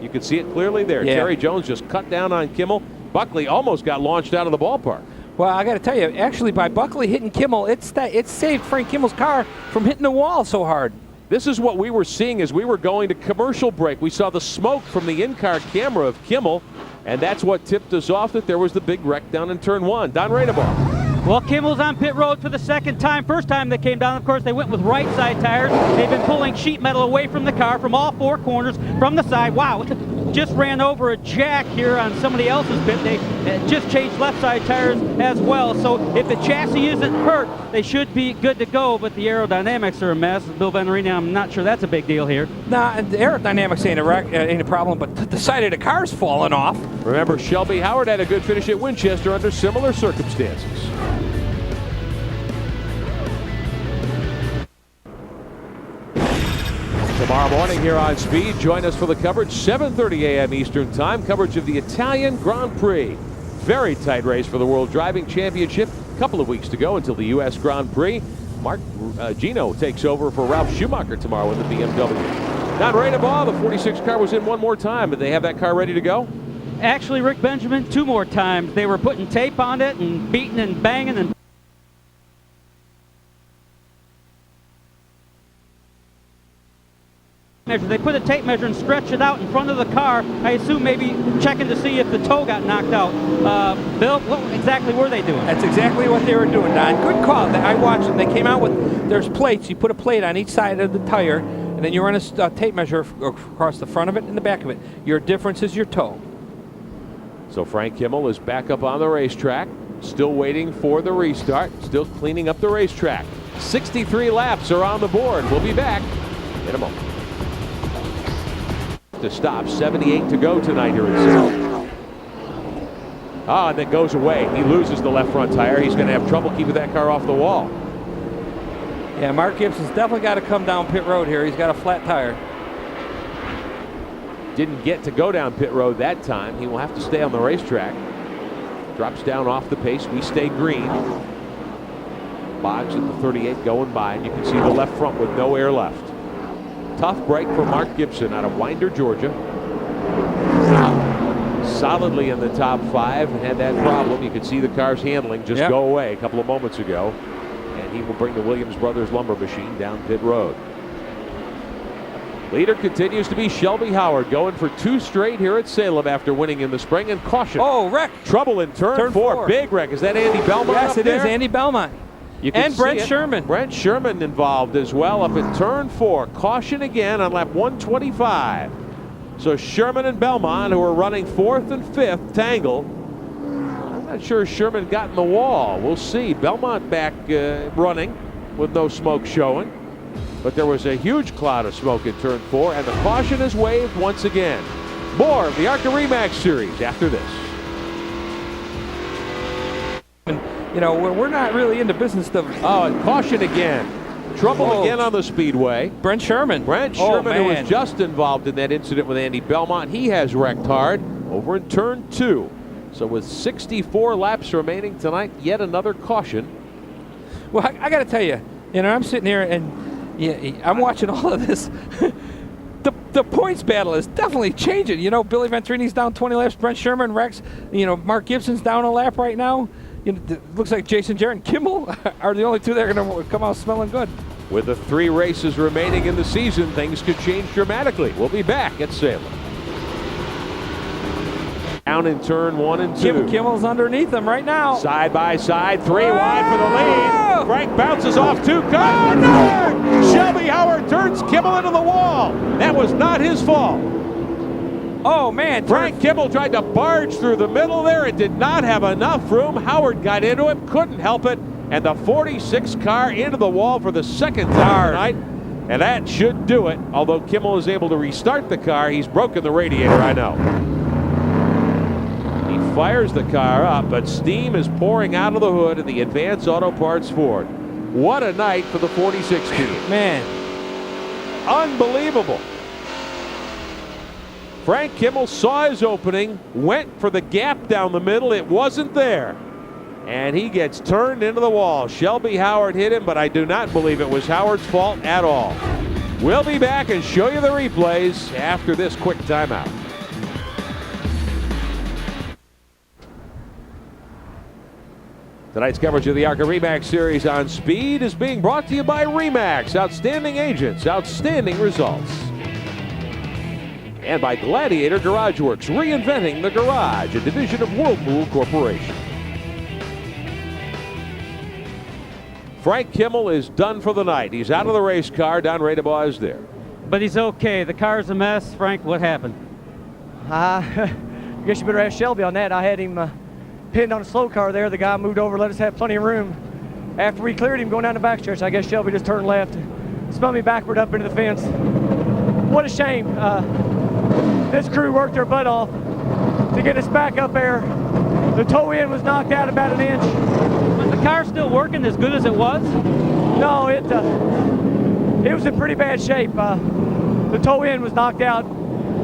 You can see it clearly there. Yeah. Terry Jones just cut down on Kimmel. Buckley almost got launched out of the ballpark. Well, I got to tell you, actually, by Buckley hitting Kimmel, it saved Frank Kimmel's car from hitting the wall so hard. This is what we were seeing as we were going to commercial break. We saw the smoke from the in-car camera of Kimmel, and that's what tipped us off that there was the big wreck down in turn 1. Don Radebaugh. Well, Kimmel's on pit road for the second time. First time they came down, of course, they went with right side tires. They've been pulling sheet metal away from the car from all 4 corners from the side. Wow, just ran over a jack here on somebody else's pit. They just changed left side tires as well. So if the chassis isn't hurt, they should be good to go, but the aerodynamics are a mess. Bill Venturini, I'm not sure that's a big deal here. Nah, the aerodynamics ain't a problem, but the side of the car's falling off. Remember, Shelby Howard had a good finish at Winchester under similar circumstances. Tomorrow morning here on Speed, join us for the coverage, 7:30 a.m. Eastern Time, coverage of the Italian Grand Prix. Very tight race for the World Driving Championship. A couple of weeks to go until the U.S. Grand Prix. Mark Gino takes over for Ralph Schumacher tomorrow in the BMW. Don Rainaball, the 46 car was in one more time. Did they have that car ready to go? Actually, Rick Benjamin, 2 more times. They were putting tape on it and beating and banging and measure. They put a tape measure and stretched it out in front of the car. I assume maybe checking to see if the toe got knocked out. Bill, what exactly were they doing? That's exactly what they were doing, Don. Good call. I watched them. They came out with, there's plates. You put a plate on each side of the tire, and then you run a tape measure across the front of it and the back of it. Your difference is your toe. So Frank Kimmel is back up on the racetrack, still waiting for the restart, still cleaning up the racetrack. 63 laps are on the board. We'll be back in a moment. To stop, 78 to go tonight here at Seattle. And then goes away. He loses the left front tire. He's going to have trouble keeping that car off the wall. Yeah, Mark Gibson's definitely got to come down pit road here. He's got a flat tire. Didn't get to go down pit road that time. He will have to stay on the racetrack. Drops down off the pace. We stay green. Boggs at the 38 going by, and you can see the left front with no air left. Tough break for Mark Gibson out of Winder, Georgia. Solidly in the top 5 and had that problem. You could see the car's handling just go away a couple of moments ago. And he will bring the Williams Brothers lumber machine down pit road. Leader continues to be Shelby Howard, going for 2 straight here at Salem after winning in the spring. And caution. Oh, wreck. Trouble in turn 4. Big wreck. Is that Andy Belmont? Yes, it is Andy Belmont. And Brent Sherman. Brent Sherman involved as well up at turn 4. Caution again on lap 125. So Sherman and Belmont, who are running 4th and 5th, tangle. I'm not sure Sherman got in the wall. We'll see. Belmont back running with no smoke showing. But there was a huge cloud of smoke in turn 4, and the caution is waved once again. More of the ARCA Remax Series after this. You know, we're not really in the business of... Oh, and caution again. Trouble again on the speedway. Brent Sherman. Brent Sherman, who was just involved in that incident with Andy Belmont, he has wrecked hard over in turn 2. So with 64 laps remaining tonight, yet another caution. Well, I got to tell you, I'm sitting here and I'm watching all of this. The points battle is definitely changing. Billy Venturini's down 20 laps. Brent Sherman wrecks. Mark Gibson's down a lap right now. It looks like Jason Jarrett and Kimmel are the only 2 that are going to come out smelling good. With the 3 races remaining in the season, things could change dramatically. We'll be back at Salem. Down in turn 1 and 2. Kimmel's underneath them right now. Side by side, 3 wide for the lead. Frank bounces off 2 cars. No! Shelby Howard turns Kimmel into the wall. That was not his fault. Oh, man. Frank Kimmel tried to barge through the middle there. It did not have enough room. Howard got into him, couldn't help it. And the 46 car into the wall for the second time tonight. And that should do it. Although Kimmel is able to restart the car, he's broken the radiator, I know. He fires the car up, but steam is pouring out of the hood of the Advance Auto Parts Ford. What a night for the 46 team. Man. Unbelievable. Frank Kimmel saw his opening, went for the gap down the middle. It wasn't there. And he gets turned into the wall. Shelby Howard hit him, but I do not believe it was Howard's fault at all. We'll be back and show you the replays after this quick timeout. Tonight's coverage of the ARCA Remax Series on Speed is being brought to you by Remax. Outstanding agents, outstanding results. And by Gladiator Garage Works, reinventing the garage, a division of Whirlpool Corporation. Frank Kimmel is done for the night. He's out of the race car. Don Radebaugh is there. But he's okay. The car's a mess. Frank, what happened? I guess you better ask Shelby on that. I had him pinned on a slow car there. The guy moved over, let us have plenty of room. After we cleared him going down the backstretch, I guess Shelby just turned left, spun me backward up into the fence. What a shame. This crew worked their butt off to get us back up there. The toe end was knocked out about 1 inch. Was the car still working as good as it was? No, it was in pretty bad shape. The toe end was knocked out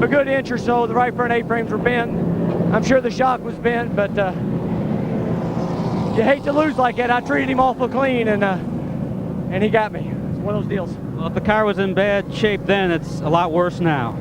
a good inch or so. The right front A-frames were bent. I'm sure the shock was bent, but you hate to lose like that. I treated him awful clean, and he got me. It's one of those deals. Well, if the car was in bad shape then, it's a lot worse now.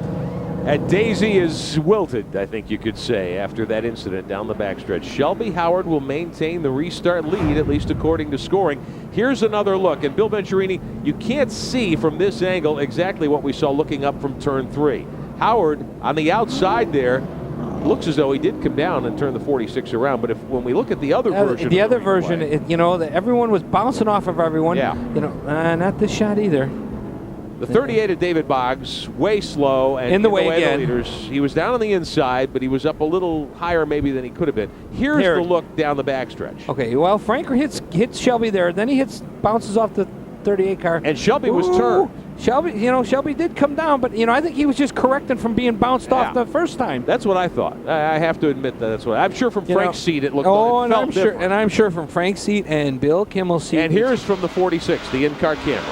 And Daisy is wilted, I think you could say, after that incident down the backstretch. Shelby Howard will maintain the restart lead, at least according to scoring. Here's another look. And Bill Venturini, you can't see from this angle exactly what we saw looking up from turn 3. Howard, on the outside there, looks as though he did come down and turn the 46 around. But when we look at the other version, everyone was bouncing off of everyone. Yeah. Not this shot either. The 38 of David Boggs, way slow and in the way of again. the leaders. He was down on the inside, but he was up a little higher maybe than he could have been. Here's the look down the backstretch. Okay, well, Frank hits Shelby there. Then he bounces off the 38 car. And Shelby was turned. Shelby did come down, but I think he was just correcting from being bounced off the first time. That's what I thought. I have to admit that's what I'm sure from Frank's seat it looked. Oh, like it felt and I'm sure from Frank's seat and Bill Kimmel's seat. And here's from the 46, the in-car camera.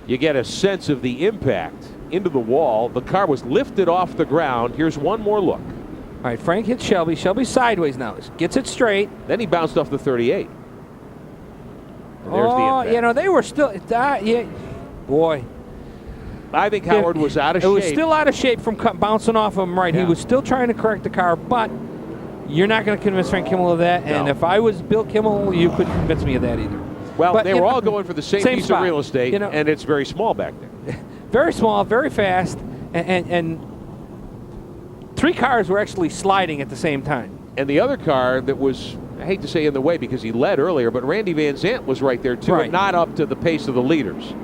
You get a sense of the impact into the wall. The car was lifted off the ground. Here's one more look. All right, Frank hits Shelby. Shelby's sideways now. Gets it straight. Then he bounced off the 38. And there's the impact. They were still. Boy. I think Howard was out of shape. It was still out of shape from bouncing off of him, right. Yeah. He was still trying to correct the car, but you're not going to convince Frank Kimmel of that. And if I was Bill Kimmel, you couldn't convince me of that either. Well, they were all going for the same piece spot, of real estate, and it's very small back there. Very small, very fast, and 3 cars were actually sliding at the same time. And the other car that was, I hate to say in the way because he led earlier, but Randy Van Zant was right there too, and not up to the pace of the leaders.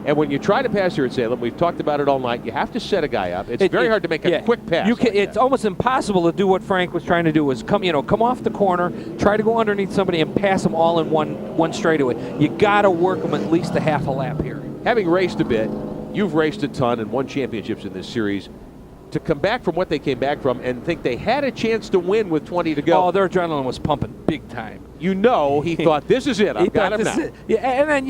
And when you try to pass here at Salem, we've talked about it all night, you have to set a guy up. It's very hard to make a quick pass. It's almost impossible to do what Frank was trying to do, was come off the corner, try to go underneath somebody and pass them all in one straightaway. You got to work them at least a half a lap here. Having raced a bit, you've raced a ton and won championships in this series. To come back from what they came back from and think they had a chance to win with 20 to go. Oh, their adrenaline was pumping big time. He thought, this is it. I've got him now. Yeah, and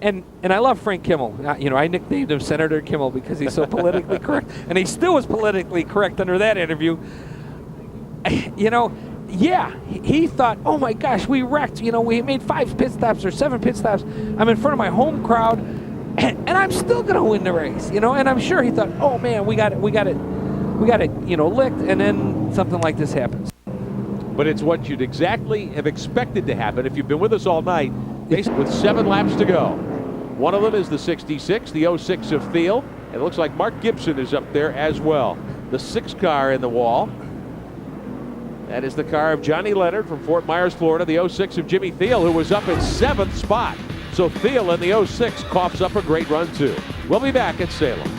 then, and I love Frank Kimmel. I nicknamed him Senator Kimmel because he's so politically correct. And he still was politically correct under that interview. He thought, oh my gosh, we wrecked. We made 5 pit stops or 7 pit stops. I'm in front of my home crowd, and I'm still going to win the race. And I'm sure he thought, oh man, we got it, licked, and then something like this happens. But it's what you'd exactly have expected to happen if you've been with us all night, basically with 7 laps to go. One of them is the 66, the 06 of Thiel. And it looks like Mark Gibson is up there as well. The 6 car in the wall. That is the car of Johnny Leonard from Fort Myers, Florida. The 06 of Jimmy Thiel, who was up in 7th spot. So Thiel in the 06 coughs up a great run too. We'll be back at Salem.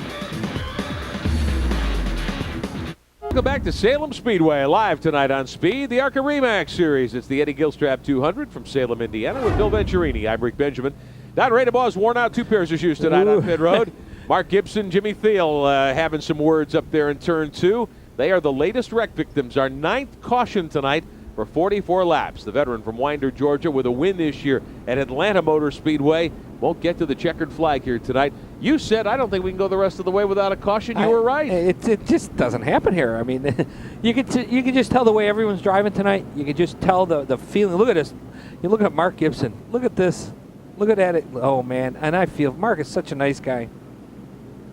Welcome back to Salem Speedway, live tonight on Speed, the ARCA Remax Series. It's the Eddie Gilstrap 200 from Salem, Indiana, with Bill Venturini. I'm Rick Benjamin. Don Radebaugh has worn out 2 pairs of shoes tonight on pit road. Mark Gibson, Jimmy Thiel having some words up there in turn 2. They are the latest wreck victims. Our 9th caution tonight for 44 laps. The veteran from Winder, Georgia, with a win this year at Atlanta Motor Speedway. Won't get to the checkered flag here tonight. You said, I don't think we can go the rest of the way without a caution. You were right. It just doesn't happen here. I mean, you can just tell the way everyone's driving tonight. You can just tell the feeling. Look at this. You're looking at Mark Gibson. Look at this. Look at it. Oh, man. And I feel Mark is such a nice guy.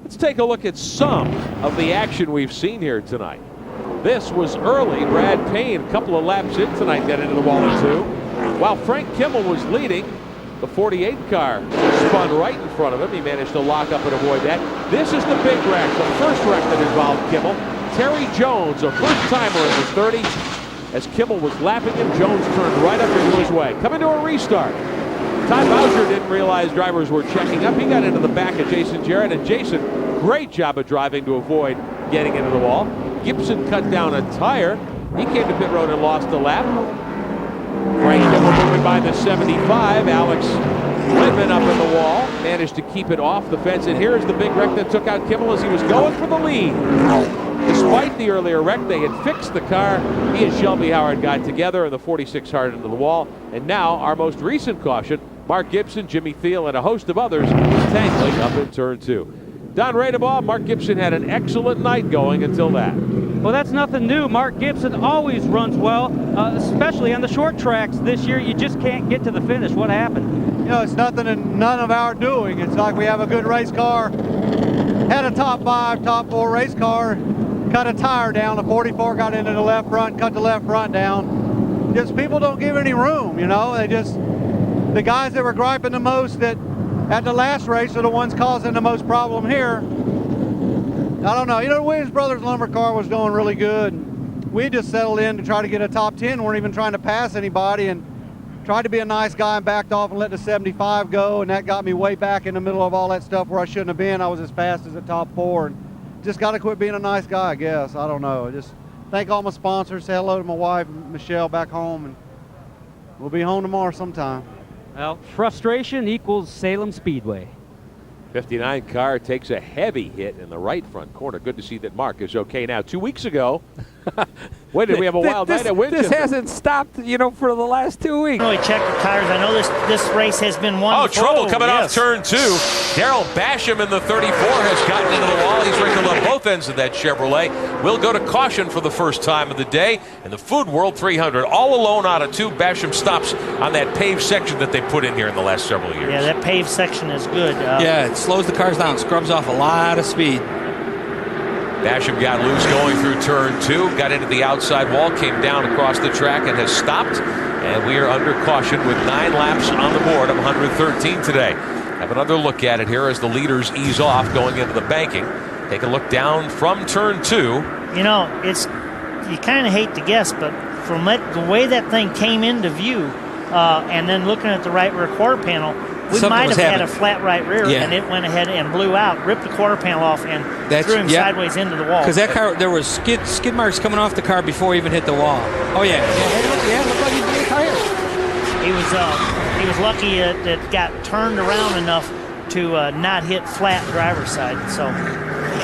Let's take a look at some of the action we've seen here tonight. This was early. Brad Payne, a couple of laps in tonight, got into the wall in 2. While Frank Kimmel was leading, the 48 car spun right in front of him. He managed to lock up and avoid that. This is the big wreck, the first wreck that involved Kimmel. Terry Jones, a first-timer in the 30. As Kimmel was lapping him, Jones turned right up into his way. Coming to a restart. Todd Bowser didn't realize drivers were checking up. He got into the back of Jason Jarrett, and Jason, great job of driving to avoid getting into the wall. Gibson cut down a tire. He came to pit road and lost a lap. Frank Kimmel moving by the 75. Alex Whitman up in the wall, managed to keep it off the fence. And here's the big wreck that took out Kimmel as he was going for the lead. Despite the earlier wreck, they had fixed the car. He and Shelby Howard got together, and the 46 hard into the wall. And now our most recent caution, Mark Gibson, Jimmy Thiel, and a host of others tangling up in turn 2. Don Radebaugh, Mark Gibson had an excellent night going until that. Well, that's nothing new. Mark Gibson always runs well, especially on the short tracks. This year, you just can't get to the finish. What happened? You know, it's nothing and none of our doing. It's like we have a good race car, had a top 5, top 4 race car, cut a tire down. The 44 got into the left front, cut the left front down. Just people don't give any room, you know. The guys that were griping the most at the last race are the ones causing the most problem here. I don't know. You know, the Williams Brothers lumber car was doing really good. We just settled in to try to get a top 10. Weren't even trying to pass anybody, and tried to be a nice guy and backed off and let the 75 go, and that got me way back in the middle of all that stuff where I shouldn't have been. I was as fast as the top 4. And just got to quit being a nice guy, I guess. I don't know. Just thank all my sponsors. Say hello to my wife, Michelle, back home, and we'll be home tomorrow sometime. Well, frustration equals Salem Speedway. 59 car takes a heavy hit in the right front corner. Good to see that Mark is okay now. 2 weeks ago, when did we have a wild night at Winchester? This hasn't stopped, you know, for the last 2 weeks. Really check the tires. I know this race has been won. Oh, trouble coming off turn 2. Daryl Basham in the 34 has gotten into the wall. He's wrinkled up both ends of that Chevrolet. Will go to caution for the first time of the day. In the Food World 300, all alone out of 2. Basham stops on that paved section that they put in here in the last several years. Yeah, that paved section is good. Yeah, it slows the cars down, scrubs off a lot of speed. Basham got loose going through turn 2, got into the outside wall, came down across the track and has stopped. And we are under caution with 9 laps on the board of 113 today. Have another look at it here as the leaders ease off going into the banking. Take a look down from turn 2. You know, you kind of hate to guess, but from the way that thing came into view, and then looking at the right rear quarter panel, we might have had a flat right rear, and it went ahead and blew out, ripped the quarter panel off, and threw him sideways into the wall. Because that car, there was skid marks coming off the car before he even hit the wall. Oh yeah, it looked like he blew a tire. He was lucky that it got turned around enough to not hit flat driver's side. So.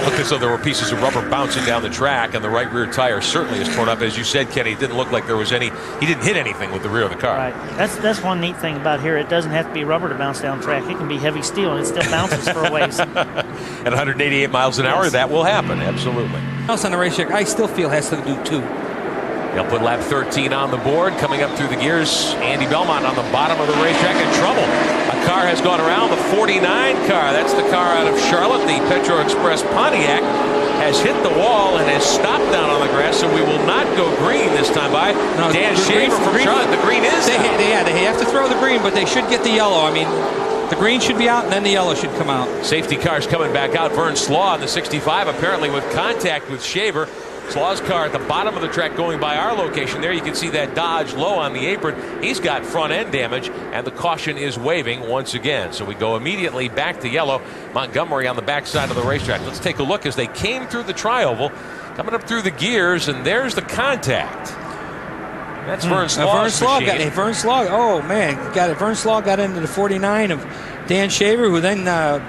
Looked as though there were pieces of rubber bouncing down the track, and the right rear tire certainly is torn up. As you said, Kenny, it didn't look like there was any. He didn't hit anything with the rear of the car. Right. That's one neat thing about here. It doesn't have to be rubber to bounce down track. It can be heavy steel, and it still bounces for a ways. At 188 miles an hour, that will happen. Absolutely. Else on the racetrack, I still feel has to do 2. They'll put lap 13 on the board. Coming up through the gears, Andy Belmont on the bottom of the racetrack in trouble. A car has gone around, the 49 car. That's the car out of Charlotte. The Petro Express Pontiac has hit the wall and has stopped down on the grass, so we will not go green this time by. No, Dan Shaver from Charlotte. The green is they have to throw the green, but they should get the yellow. I mean, the green should be out, and then the yellow should come out. Safety cars coming back out. Vern Slaw on the 65, apparently with contact with Shaver. Slaw's car at the bottom of the track going by our location. There you can see that Dodge low on the apron. He's got front end damage, and the caution is waving once again. So we go immediately back to yellow. Montgomery on the backside of the racetrack. Let's take a look as they came through the tri-oval, coming up through the gears, and there's the contact. That's Vern Slaw's machine. Vern Slaw, oh man, got it. Vern Slaw got into the 49 of Dan Shaver, who then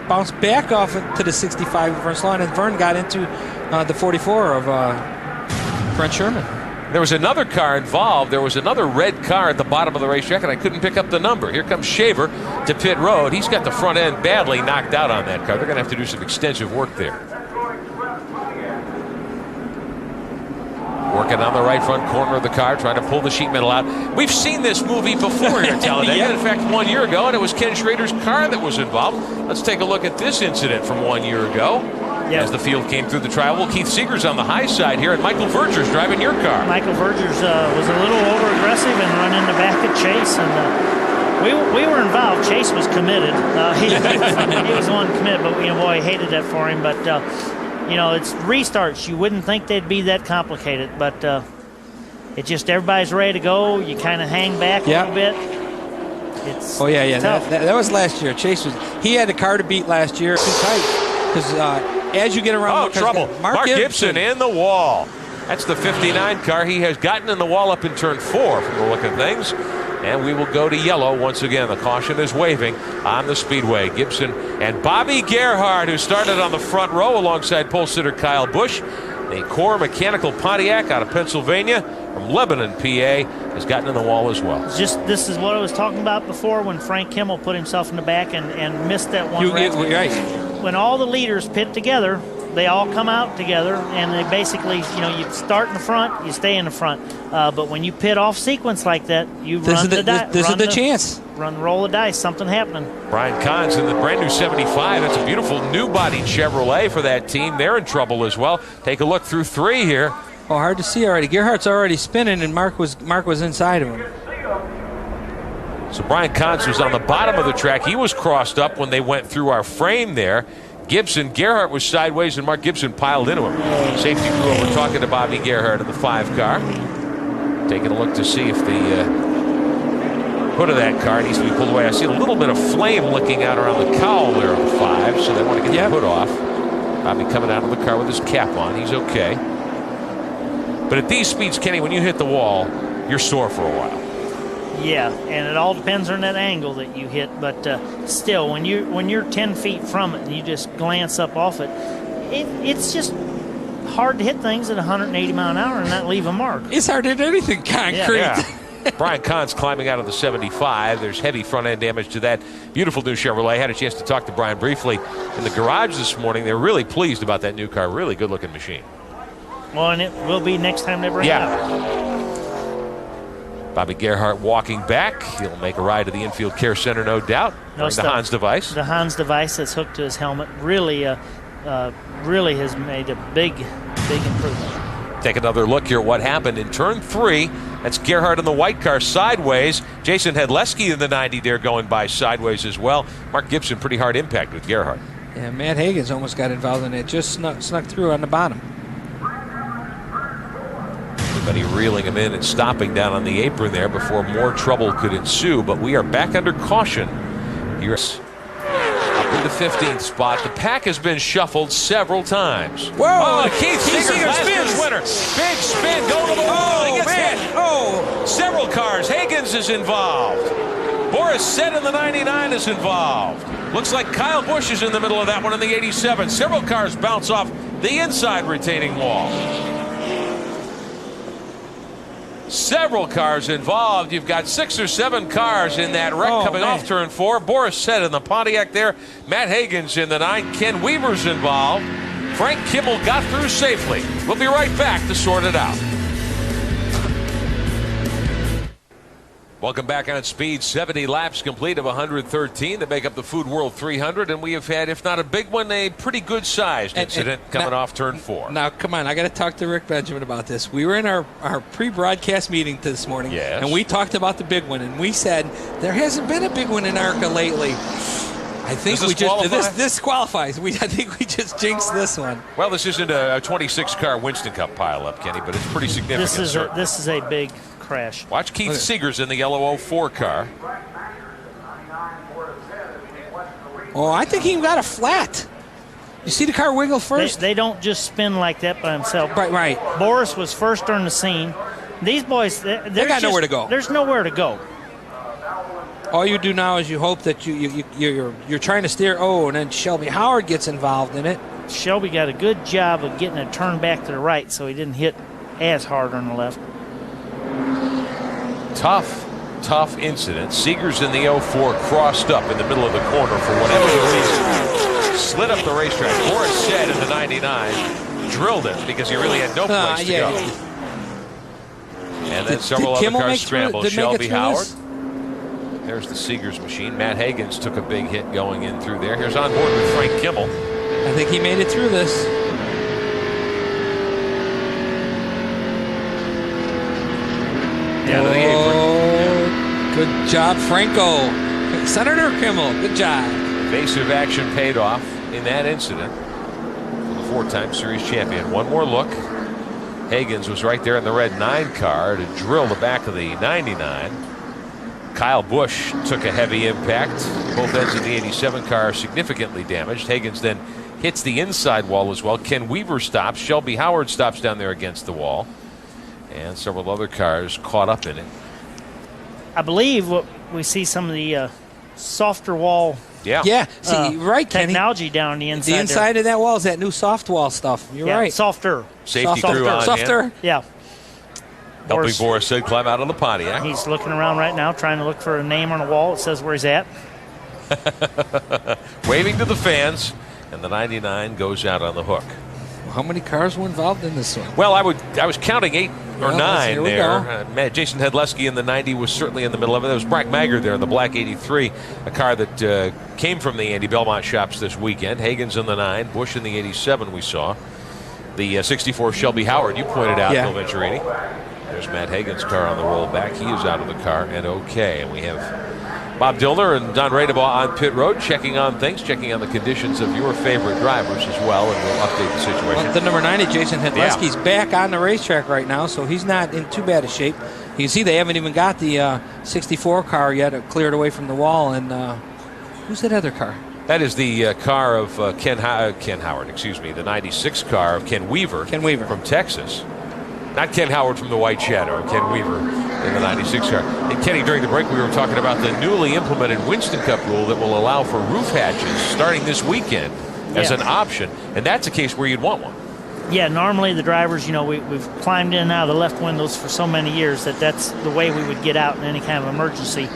bounced back off to the 65 of Vern Slaw, and Vern got into the 44 of Brent Sherman. There was another car involved. There was another red car at the bottom of the racetrack, and I couldn't pick up the number. Here comes Shaver to pit road. He's got the front end badly knocked out on that car. They're going to have to do some extensive work there. Working on the right front corner of the car, trying to pull the sheet metal out. We've seen this movie before here at Talladega. In fact, 1 year ago, and it was Ken Schrader's car that was involved. Let's take a look at this incident from 1 year ago. As the field came through the tri-oval. Keith Seeger's on the high side here, and Michael Verger's driving your car. Michael Verger's was a little over-aggressive and run in the back of Chase, and we were involved. Chase was committed. He was the one committed, but boy, I hated that for him. But it's restarts. You wouldn't think they'd be that complicated, but it just everybody's ready to go. You kind of hang back a little bit. It's yeah. tough. That was last year. Chase he had a car to beat last year. Too tight because as you get around. Trouble! Mark Gibson in the wall. That's the 59 car. He has gotten in the wall up in turn 4 from the look of things. And we will go to yellow once again. The caution is waving on the speedway. Gibson and Bobby Gerhardt, who started on the front row alongside pole sitter Kyle Busch. The Core Mechanical Pontiac out of Pennsylvania from Lebanon, PA, has gotten in the wall as well. This is what I was talking about before when Frank Kimmel put himself in the back and missed that one race. Right. When all the leaders pit together, they all come out together, and they basically, you start in the front, you stay in the front. But when you pit off sequence like that, you run the dice. This is the chance. Roll the dice, something happening. Brian Kahns in the brand new 75. That's a beautiful new body Chevrolet for that team. They're in trouble as well. Take a look through 3 here. Oh, hard to see already. Gerhardt's already spinning, and Mark was inside of him. So Brian Kahns was on the bottom of the track. He was crossed up when they went through our frame there. Gerhardt was sideways, and Mark Gibson piled into him. Safety crew over talking to Bobby Gerhardt in the 5 car. Taking a look to see if the hood of that car needs to be pulled away. I see a little bit of flame licking out around the cowl there of the 5, so they want to get the hood off. Bobby coming out of the car with his cap on. He's okay. But at these speeds, Kenny, when you hit the wall, you're sore for a while. Yeah, and it all depends on that angle that you hit. But still, when you're 10 feet from it and you just glance up off it, it's just hard to hit things at 180 mile an hour and not leave a mark. It's hard to hit anything concrete. Yeah. Brian Kahns climbing out of the 75. There's heavy front end damage to that beautiful new Chevrolet. I had a chance to talk to Brian briefly in the garage this morning. They're really pleased about that new car. Really good looking machine. Well, and it will be next time they bring it out. Bobby Gerhardt walking back. He'll make a ride to the infield care center, no doubt. The Hans device. The Hans device that's hooked to his helmet really has made a big improvement. Take another look here at what happened in turn 3. That's Gerhardt in the white car sideways. Jason Hedleski in the 90 there going by sideways as well. Mark Gibson, pretty hard impact with Gerhardt. Yeah, Matt Higgins almost got involved in it. Just snuck through on the bottom. Everybody reeling him in and stopping down on the apron there before more trouble could ensue. But we are back under caution. Here's up in the 15th spot. The pack has been shuffled several times. Whoa! Oh, Keith Seeger spins winner. Big spin going to the wall. He gets hit. Oh! Several cars. Higgins is involved. Boris Sett in the 99 is involved. Looks like Kyle Busch is in the middle of that one in the 87. Several cars bounce off the inside retaining wall. Several cars involved. You've got 6 or 7 cars in that wreck coming off turn 4. Boris Sett in the Pontiac there. Matt Higgins in the 9. Ken Weaver's involved. Frank Kimmel got through safely. We'll be right back to sort it out. Welcome back on Speed. 70 laps complete of 113 that make up the Food World 300, and we have had, if not a big one, a pretty good-sized incident coming off turn 4. Now, come on, I got to talk to Rick Benjamin about this. We were in our pre-broadcast meeting this morning, and we talked about the big one, and we said there hasn't been a big one in ARCA lately. I think this qualifies. I think we just jinxed this one. Well, this isn't a 26-car Winston Cup pileup, Kenny, but it's pretty significant. This is a big crash. Watch Keith Seegers in the yellow 04 car. Oh, I think he got a flat. You see the car wiggle first? They don't just spin like that by themselves. Right. Boris was first on the scene. These boys, they got nowhere to go. There's nowhere to go. All you do now is you hope that you're trying to steer. Oh, and then Shelby Howard gets involved in it. Shelby got a good job of getting it turned back to the right, so he didn't hit as hard on the left. Tough incident. Seegers in the 04 crossed up in the middle of the corner for whatever reason. Slid up the racetrack. Boris Sett in the 99 drilled it because he really had no place to go. And then several other cars scrambled. Shelby Howard. There's the Seegers machine. Matt Higgins took a big hit going in through there. Here's on board with Frank Kimmel. I think he made it through this. Down to the apron. Good job, Franco. Senator Kimmel, good job. Evasive action paid off in that incident for the 4-time series champion. One more look. Higgins was right there in the red 9 car to drill the back of the 99. Kyle Busch took a heavy impact. Both ends of the 87 car are significantly damaged. Higgins then hits the inside wall as well. Ken Weaver stops. Shelby Howard stops down there against the wall. And several other cars caught up in it. I believe what we see some of the softer wall. Yeah. See, right, technology down the inside. The inside of that wall is that new soft wall stuff. You're right. Softer. Safety crew on Softer. hand. Yeah. Helping Boris Sid climb out of the Pontiac. He's looking around right now, trying to look for a name on the wall that says where he's at. Waving to the fans, and the 99 goes out on the hook. How many cars were involved in this one? Well, I was counting 8 or 9 there. Jason Hedleski in the 90 was certainly in the middle of it. There was Brack Maggard there in the black 83, a car that came from the Andy Belmont shops this weekend. Higgins in the 9, Busch in the 87 we saw. The 64 Shelby Howard, you pointed out, Bill Venturini. There's Matt Hagan's car on the rollback. He is out of the car and okay. And we have Bob Dillner and Don Radebaugh on pit road, checking on things, checking on the conditions of your favorite drivers as well, and we'll update the situation. Well, the number 90, Jason Hedleski's back on the racetrack right now, so he's not in too bad a shape. You can see they haven't even got the 64 car yet cleared away from the wall. And who's that other car? That is the car of Ken Howard, excuse me, the 96 car of Ken Weaver. Ken Weaver. From Texas. Not Ken Howard from the White Shadow, Ken Weaver in the 96 car. And Kenny, during the break, we were talking about the newly implemented Winston Cup rule that will allow for roof hatches starting this weekend as an option. And that's a case where you'd want one. Yeah, normally the drivers, we've climbed in and out of the left windows for so many years that's the way we would get out in any kind of emergency.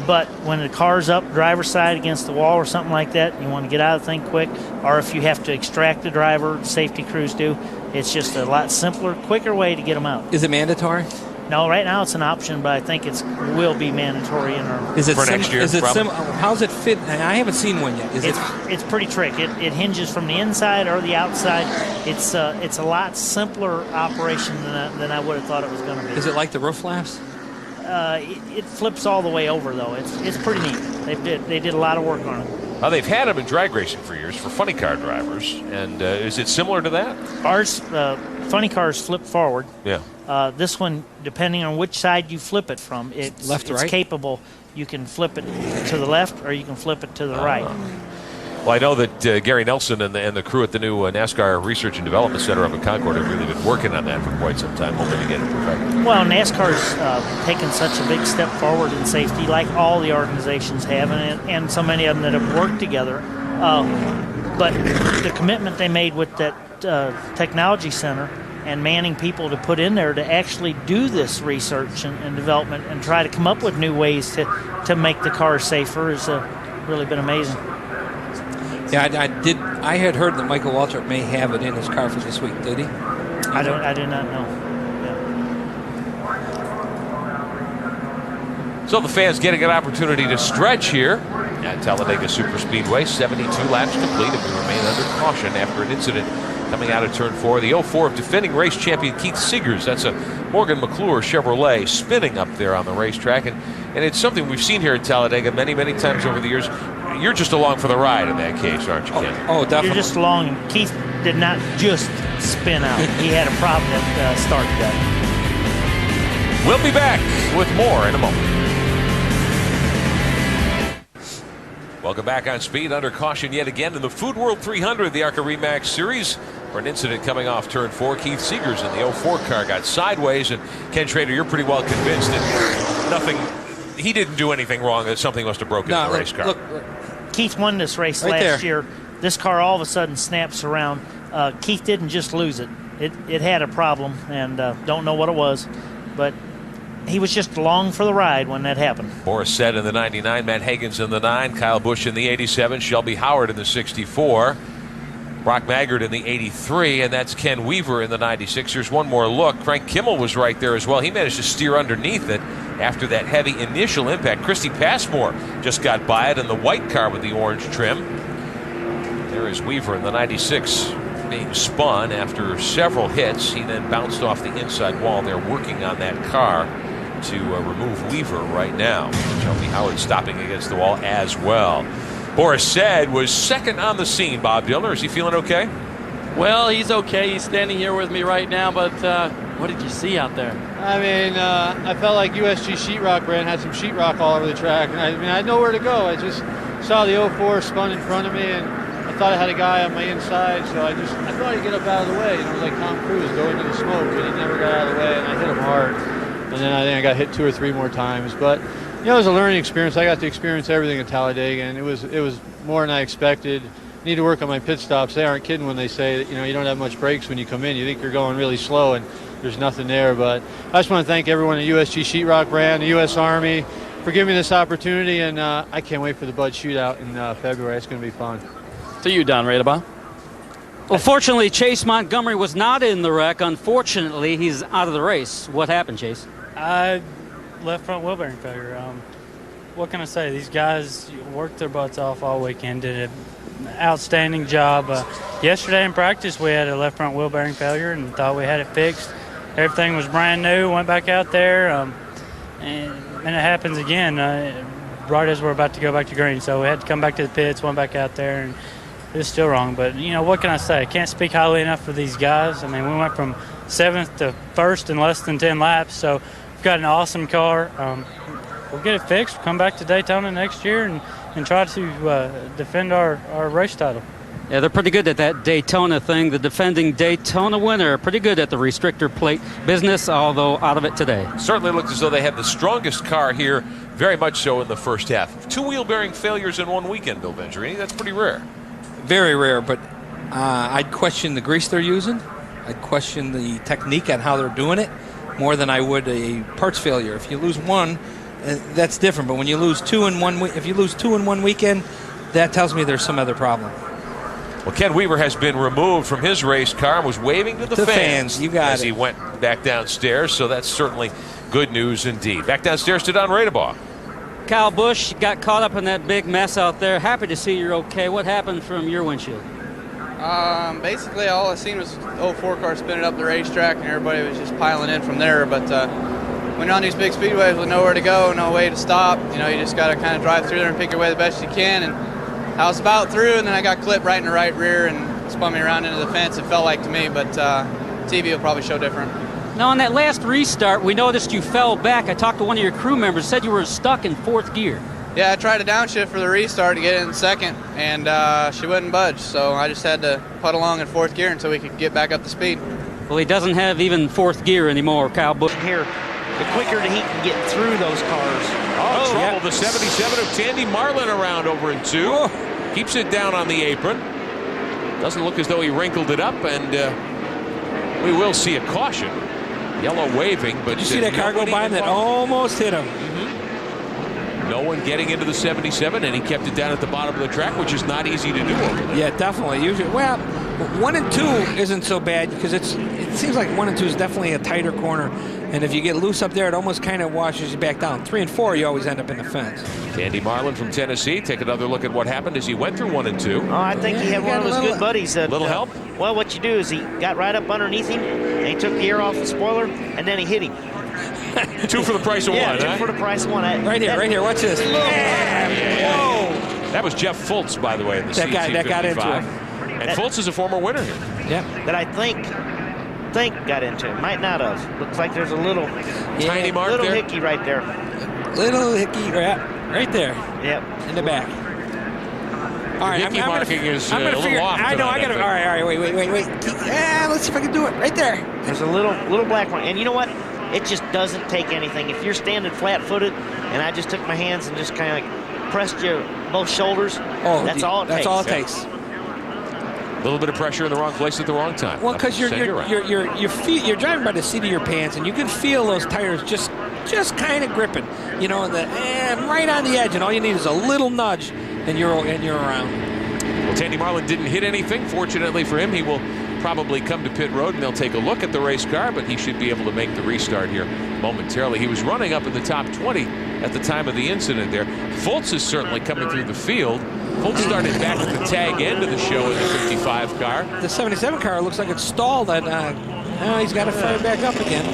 But when the car's up driver's side against the wall or something like that, you want to get out of the thing quick, or if you have to extract the driver, safety crews do, it's just a lot simpler, quicker way to get them out. Is it mandatory? No, right now it's an option, but I think it will be mandatory in our for next year. Is it how's it fit? I haven't seen one yet. It's pretty trick. It hinges from the inside or the outside. It's a lot simpler operation than I would have thought it was going to be. Is it like the roof flaps? It flips all the way over though. It's pretty neat. They did a lot of work on it. They've had them in drag racing for years for funny car drivers, and is it similar to that? Ours, funny cars flip forward. Yeah. This one, depending on which side you flip it from, it's capable. You can flip it to the left or you can flip it to the right. Well, I know that Gary Nelson and the crew at the new NASCAR Research and Development Center up in Concord have really been working on that for quite some time, hoping to get it perfected. Well, NASCAR's taken such a big step forward in safety, like all the organizations have, and so many of them that have worked together. But the commitment they made with that technology center and manning people to put in there to actually do this research and development and try to come up with new ways to make the car safer has really been amazing. Yeah, I had heard that Michael Waltrip may have it in his car for this week. Did he? I did not know. Yeah. So the fans getting an opportunity to stretch here at Talladega Superspeedway. 72 laps complete, and we remain under caution after an incident coming out of turn 4. The 04 of defending race champion Keith Seegers. That's a Morgan McClure Chevrolet spinning up there on the racetrack, and it's something we've seen here at Talladega many, many times over the years. You're just along for the ride in that case, aren't you, Ken? Oh, definitely. You're just along, and Keith did not just spin out. He had a problem that started that. We'll be back with more in a moment. Welcome back on Speed, under caution yet again in the Food World 300, the ARCA Remax Series, for an incident coming off turn 4. Keith Seegers in the 04 car got sideways, and Ken Schrader, you're pretty well convinced that he didn't do anything wrong, that something must have broken in the race car. Look, Keith won this race last year. This car all of a sudden snaps around. Keith didn't just lose it. It had a problem, and don't know what it was, but he was just along for the ride when that happened. Boris Said in the 99, Matt Hagan's in the 9, Kyle Busch in the 87, Shelby Howard in the 64, Brock Maggard in the 83, and that's Ken Weaver in the 96. Here's one more look. Frank Kimmel was right there as well. He managed to steer underneath it after that heavy initial impact. Christy Passmore just got by it in the white car with the orange trim. There is Weaver in the 96 being spun after several hits. He then bounced off the inside wall. They're working on that car to remove Weaver right now. Shelby Howard stopping against the wall as well. Boris Said was second on the scene. Bob Dillner, is he feeling okay? Well, he's okay. He's standing here with me right now, but What did you see out there? I mean, I felt like USG sheetrock brand had some sheetrock all over the track. And I had nowhere to go. I just saw the 04 spun in front of me, and I thought I had a guy on my inside, so I thought he'd get up out of the way. You know, like Tom Cruise, go into the smoke, but he never got out of the way, and I hit him hard. And then I think I got hit 2 or 3 more times. But, you know, it was a learning experience. I got to experience everything at Talladega, and it was more than I expected. Need to work on my pit stops. They aren't kidding when they say that, you know, you don't have much brakes when you come in. You think you're going really slow, and there's nothing there. But I just want to thank everyone at USG Sheetrock brand, the U.S. Army, for giving me this opportunity, and I can't wait for the Bud Shootout in February. It's going to be fun. To you, Don Radaba. Well, fortunately, Chase Montgomery was not in the wreck. Unfortunately, he's out of the race. What happened, Chase? Left front wheel bearing failure. What can I say? These guys worked their butts off all weekend, did an outstanding job. Yesterday in practice, we had a left front wheel bearing failure and thought we had it fixed. Everything was brand new. Went back out there, and it happens again right as we're about to go back to green. So we had to come back to the pits, went back out there, and it's still wrong. But, you know, what can I say? I can't speak highly enough for these guys. I mean, we went from 7th to 1st in less than 10 laps, so we've got an awesome car. We'll get it fixed, come back to Daytona next year, and try to defend our race title. Yeah, they're pretty good at that Daytona thing. The defending Daytona winner, pretty good at the restrictor plate business, although out of it today. Certainly looked as though they had the strongest car here, very much so in the first half. 2 wheel bearing failures in one weekend, Bill Venturini. That's pretty rare. Very rare, but I'd question the grease they're using. I'd question the technique and how they're doing it more than I would a parts failure. If you lose one, that's different. But when you lose 2 in one, if you lose 2 in one weekend, that tells me there's some other problem. Well, Ken Weaver has been removed from his race car and was waving to the fans. You got as he went back downstairs. So that's certainly good news indeed. Back downstairs to Don Radebaugh. Kyle Busch got caught up in that big mess out there. Happy to see you're okay. What happened from your windshield? Basically, all I seen was the 04 car spinning up the racetrack, and everybody was just piling in from there. But when you're on these big speedways with nowhere to go, no way to stop, you know, you just got to kind of drive through there and pick your way the best you can. And I was about through, and then I got clipped right in the right rear and spun me around into the fence. It felt like to me, but TV will probably show different. Now, on that last restart, we noticed you fell back. I talked to one of your crew members, said you were stuck in 4th gear. Yeah, I tried to downshift for the restart to get in 2nd, and she wouldn't budge, so I just had to putt along in 4th gear until we could get back up to speed. Well, he doesn't have even 4th gear anymore, Kyle Busch. Here, the quicker that he can get through those cars. Oh, trouble. The 77 of Tandy Marlin around over in 2. Oh. Keeps it down on the apron. Doesn't look as though he wrinkled it up, and we will see a caution. Yellow waving, but did you see that car go by that almost hit him? No one getting into the 77, and he kept it down at the bottom of the track, which is not easy to do over there. Yeah, definitely. Usually, well, 1 and 2 isn't so bad because it seems like 1 and 2 is definitely a tighter corner, and if you get loose up there, it almost kind of washes you back down. 3 and 4, you always end up in the fence. Tandy Marlin from Tennessee. Take another look at what happened as he went through 1 and 2. Oh, I think he had one of his good buddies. Little help? Well, what you do is he got right up underneath him, and he took the air off the spoiler, and then he hit him. 2 for the price of 1, Yeah, 2 for the price of 1. Right here. Watch this. Yeah. Whoa! That was Jeff Fultz, by the way, in the that got into him. And Fultz is a former winner here. Yeah. That I think got into him. Might not have. Looks like there's a little tiny mark little there. hickey right there. Little hickey right there. Yep. In the back. All right, I'm gonna figure. I know. I gotta. All right. Wait. Let's see if I can do it. Right there. There's a little black one, and you know what? It just doesn't take anything. If you're standing flat-footed, and I just took my hands and just kind of like pressed you both shoulders, that's all it takes. That's all it takes. A little bit of pressure in the wrong place at the wrong time. Well, because you're driving by the seat of your pants, and you can feel those tires just kind of gripping. You know, right on the edge, and all you need is a little nudge, and you're around. Well, Tandy Marlin didn't hit anything. Fortunately for him, he will probably come to pit road, and they'll take a look at the race car, but he should be able to make the restart here momentarily. He was running up in the top 20 at the time of the incident there. Fultz is certainly coming through the field. Fultz started back at the tag end of the show in the 55 car. The 77 car looks like it's stalled, and now he's got to fire back up again.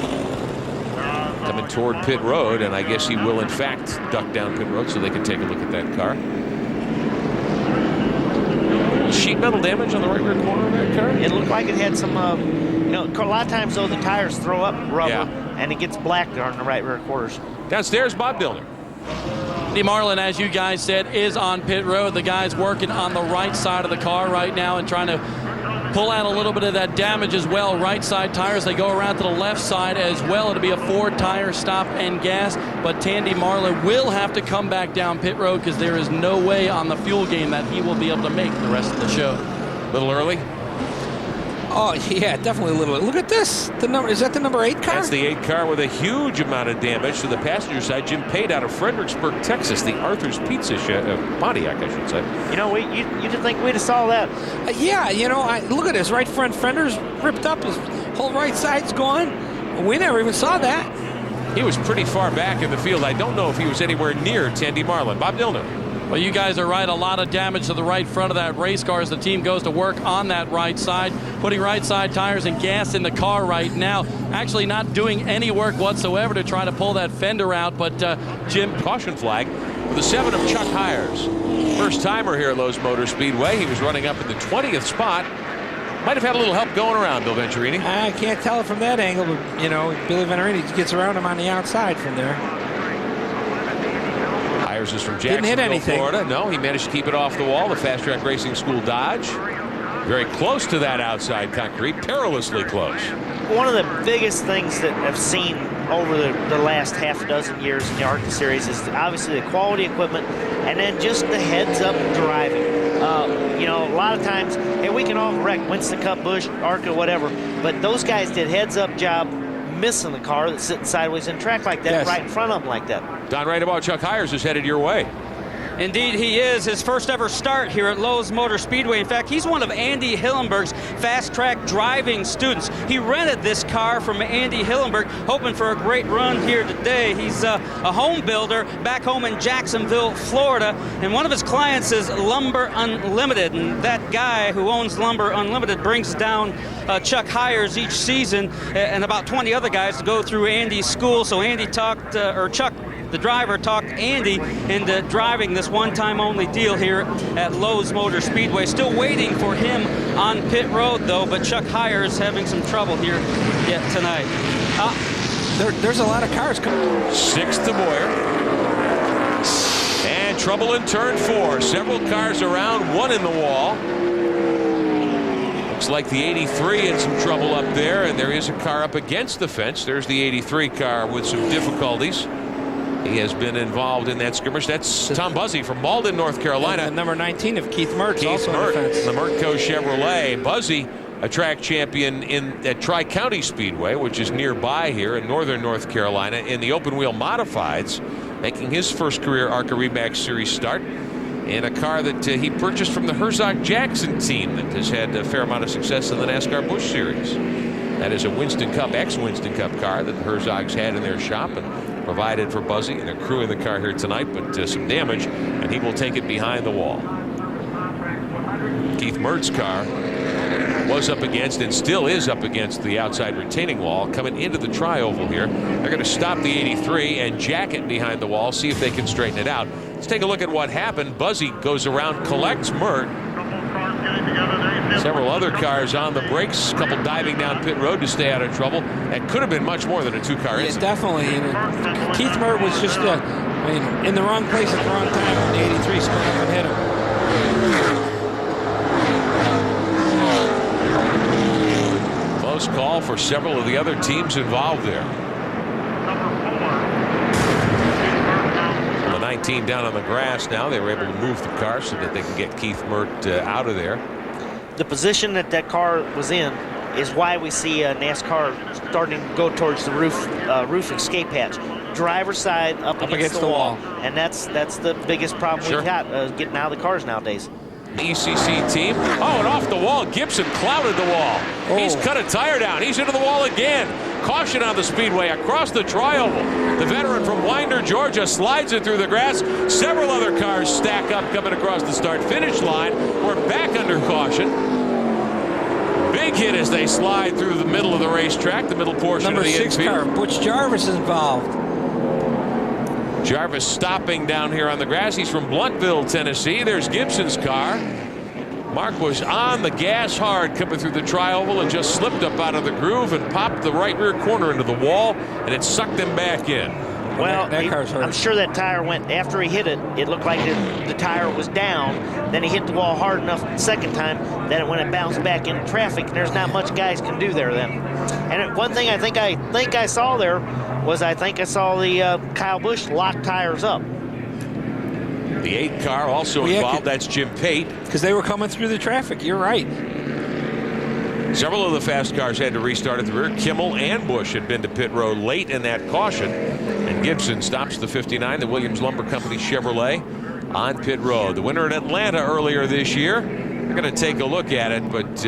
Coming toward pit road, and I guess he will in fact duck down pit road so they can take a look at that car. sheet metal damage on the right rear corner of that car? It looked like it had some, you know, a lot of times, though, the tires throw up rubber, and it gets black there on the right rear quarters. Downstairs, Bob Dillner. Andy Marlin, as you guys said, is on pit road. The guy's working on the right side of the car right now and trying to pull out a little bit of that damage as well. Right side tires, they go around to the left side as well. It'll be a 4-tire stop and gas, but Tandy Marlin will have to come back down pit road because there is no way on the fuel game that he will be able to make the rest of the show. A little early? Oh, yeah, definitely a little. Look at this. Is that the number 8 car? That's the 8 car with a huge amount of damage to the passenger side. Jim Pate out of Fredericksburg, Texas, the Arthur's Pizza Pontiac, I should say. You know, you didn't think we'd have saw that? Yeah, you know, look at his right front fender's ripped up. His whole right side's gone. We never even saw that. He was pretty far back in the field. I don't know if he was anywhere near Tandy Marlin. Bob Dillner. Well, you guys are right. A lot of damage to the right front of that race car as the team goes to work on that right side, putting right side tires and gas in the car right now. Actually not doing any work whatsoever to try to pull that fender out, but Jim... Caution flag for the 7 of Chuck Hires. First timer here at Lowe's Motor Speedway. He was running up in the 20th spot. Might have had a little help going around, Bill Venturini. I can't tell it from that angle, but, you know, Billy Venturini gets around him on the outside from there. Hires is from Didn't hit Jacksonville, anything. Florida. No, he managed to keep it off the wall. The Fast Track Racing School Dodge. Very close to that outside concrete, perilously close. One of the biggest things that I've seen over the last half a dozen years in the ARCA Series is obviously the quality equipment and then just the heads-up driving. You know, a lot of times, hey, we can all correct Winston Cup, Busch, ARCA, whatever, but those guys did heads-up job missing the car that's sitting sideways in track like that, right in front of them like that. Don Right About Chuck Hires is headed your way. Indeed, he is. His first ever start here at Lowe's Motor Speedway. In fact, he's one of Andy Hillenberg's fast track driving students. He rented this car from Andy Hillenberg, hoping for a great run here today. He's a home builder back home in Jacksonville, Florida, and one of his clients is Lumber Unlimited, and that guy who owns Lumber Unlimited brings down Chuck Hires each season and about 20 other guys to go through Andy's school. So Andy talked, or Chuck, the driver, talked Andy into driving this one-time only deal here at Lowe's Motor Speedway. Still waiting for him on pit road, though, but Chuck Hires having some trouble here yet tonight. There's a lot of cars coming. 6 to Boyer. And trouble in turn 4. Several cars around, one in the wall. Looks like the 83 in some trouble up there, and there is a car up against the fence. There's the 83 car with some difficulties. He has been involved in that skirmish. That's Tom Buzzy from Malden, North Carolina. And number 19 of Keith Mertz. Keith Mertz, the Mertco Chevrolet. Buzzy, a track champion at Tri-County Speedway, which is nearby here in northern North Carolina, in the open wheel modifieds, making his first career ARCA Remax Series start in a car that he purchased from the Herzog-Jackson team that has had a fair amount of success in the NASCAR Busch Series. That is a Winston Cup, ex-Winston Cup car that the Herzogs had in their shop and provided for Buzzy and a crew in the car here tonight, but some damage, and he will take it behind the wall. Keith Mertz's car was up against and still is up against the outside retaining wall coming into the tri-oval here. They're going to stop the 83 and jack it behind the wall, see if they can straighten it out. Let's take a look at what happened. Buzzy goes around, collects Mert. Several other cars on the brakes, a couple diving down pit road to stay out of trouble. That could have been much more than a two-car incident. Definitely. And Keith Mert was just in the wrong place at the wrong time when the 83 spun up and hit him. Close call for several of the other teams involved there. The 19 down on the grass now. They were able to move the car so that they can get Keith Mert out of there. The position that car was in is why we see NASCAR starting to go towards the roof escape hatch. Driver's side up against the wall. And that's the biggest problem we've got, getting out of the cars nowadays. ECC team. Oh, and off the wall. Gibson clouded the wall. Oh. He's cut a tire down. He's into the wall again. Caution on the speedway across the tri-oval. The veteran from Winder, Georgia, slides it through the grass. Several other cars stack up coming across the start-finish line. We're back under caution. Big hit as they slide through the middle of the racetrack, the middle portion of the infield. Number 6 car, Butch Jarvis is involved. Jarvis stopping down here on the grass. He's from Bluntville, Tennessee. There's Gibson's car. Mark was on the gas hard coming through the tri-oval and just slipped up out of the groove and popped the right rear corner into the wall, and it sucked him back in. Well, I'm sure that tire went, after he hit it, it looked like the tire was down. Then he hit the wall hard enough the second time that when it bounced back into traffic, there's not much guys can do there then. And one thing I think I saw there was I saw the Kyle Busch lock tires up. The 8 car also involved. That's Jim Pate. Because they were coming through the traffic. You're right. Several of the fast cars had to restart at the rear. Kimmel and Busch had been to pit road late in that caution. And Gibson stops the 59, the Williams Lumber Company Chevrolet, on pit road. The winner in Atlanta earlier this year. We're going to take a look at it, but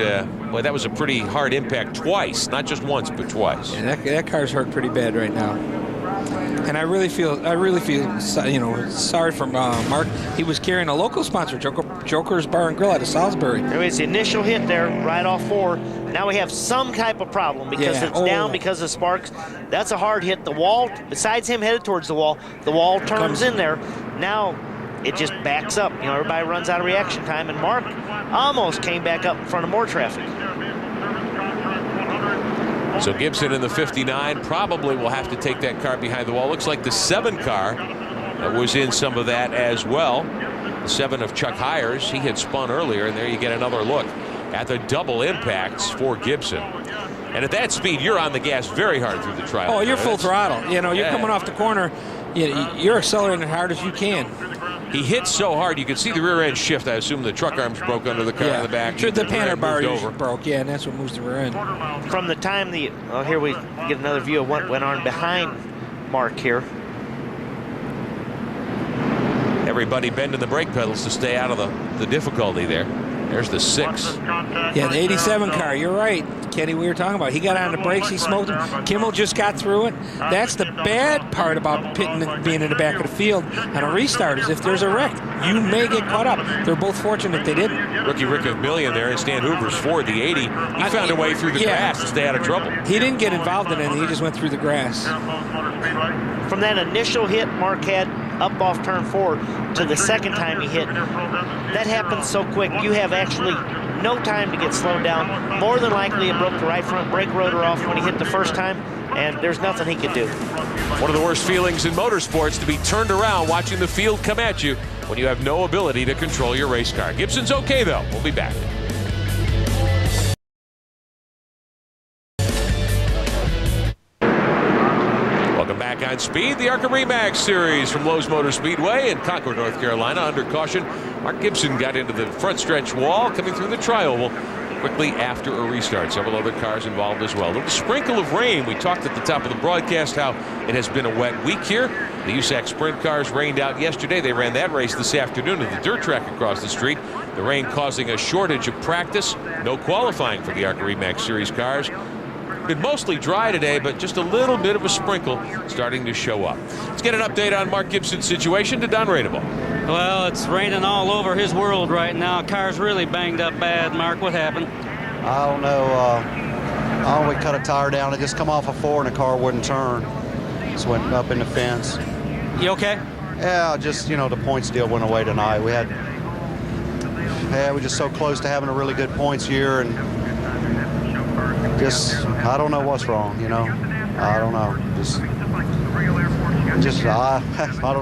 boy, that was a pretty hard impact twice. Not just once, but twice. Yeah, that car's hurt pretty bad right now. And I really feel, sorry for Mark. He was carrying a local sponsor, Joker's Bar and Grill out of Salisbury. There was the initial hit there, right off 4. Now we have some type of problem because it's down because of sparks. That's a hard hit. The wall, besides him headed towards the wall turns in there. Now it just backs up. Everybody runs out of reaction time, and Mark almost came back up in front of more traffic. So Gibson in the 59 probably will have to take that car behind the wall. Looks like the 7 car was in some of that as well. The 7 of Chuck Hires. He had spun earlier, and there you get another look at the double impacts for Gibson. And at that speed, you're on the gas very hard through the trial. Oh, you're full throttle. You're coming off the corner. You're accelerating as hard as you can. He hit so hard, you could see the rear end shift. I assume the truck arms broke under the car in the back. Sure, the panel bar broke, and that's what moves the rear end. From the time here we get another view of what went on behind Mark here. Everybody bending the brake pedals to stay out of the difficulty there. There's the 6. Yeah, the 87 car. You're right, Kenny. We were talking about. He got on the brakes. He smoked him. Kimmel just got through it. That's the bad part about pitting and being in the back of the field on a restart is if there's a wreck, you may get caught up. They're both fortunate they didn't. Rookie Rick Million there in Stan Hoover's Ford, the 80. He found a way through the grass to stay out of trouble. He didn't get involved in anything. He just went through the grass. From that initial hit Mark had up off turn 4 to the second time he hit, that happens so quick. You have actually no time to get slowed down. More than likely it broke the right front brake rotor off when he hit the first time, and there's nothing he could do. One of the worst feelings in motorsports to be turned around watching the field come at you when you have no ability to control your race car. Gibson's okay though. We'll be back. Back on speed, the ARCA Series from Lowe's Motor Speedway in Concord, North Carolina. Under caution, Mark Gibson got into the front stretch wall coming through the tri-oval quickly after a restart. Several other cars involved as well. A little sprinkle of rain. We talked at the top of the broadcast how it has been a wet week here. The USAC sprint cars rained out yesterday. They ran that race this afternoon at the dirt track across the street. The rain causing a shortage of practice. No qualifying for the ARCA Series cars. Been mostly dry today, but just a little bit of a sprinkle starting to show up. Let's get an update on Mark Gibson's situation to Don Rainable. Well, it's raining all over his world right now. Car's really banged up bad. Mark, what happened? I don't know. We cut a tire down. It just come off a 4 and the car wouldn't turn. Just went up in the fence. You okay? Yeah, just, the points deal went away tonight. We were just so close to having a really good points year, and I don't know what's wrong, I don't know. I don't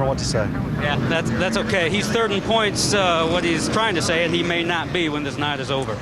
know what to say. Yeah, that's okay. He's third in points, what he's trying to say, and he may not be when this night is over.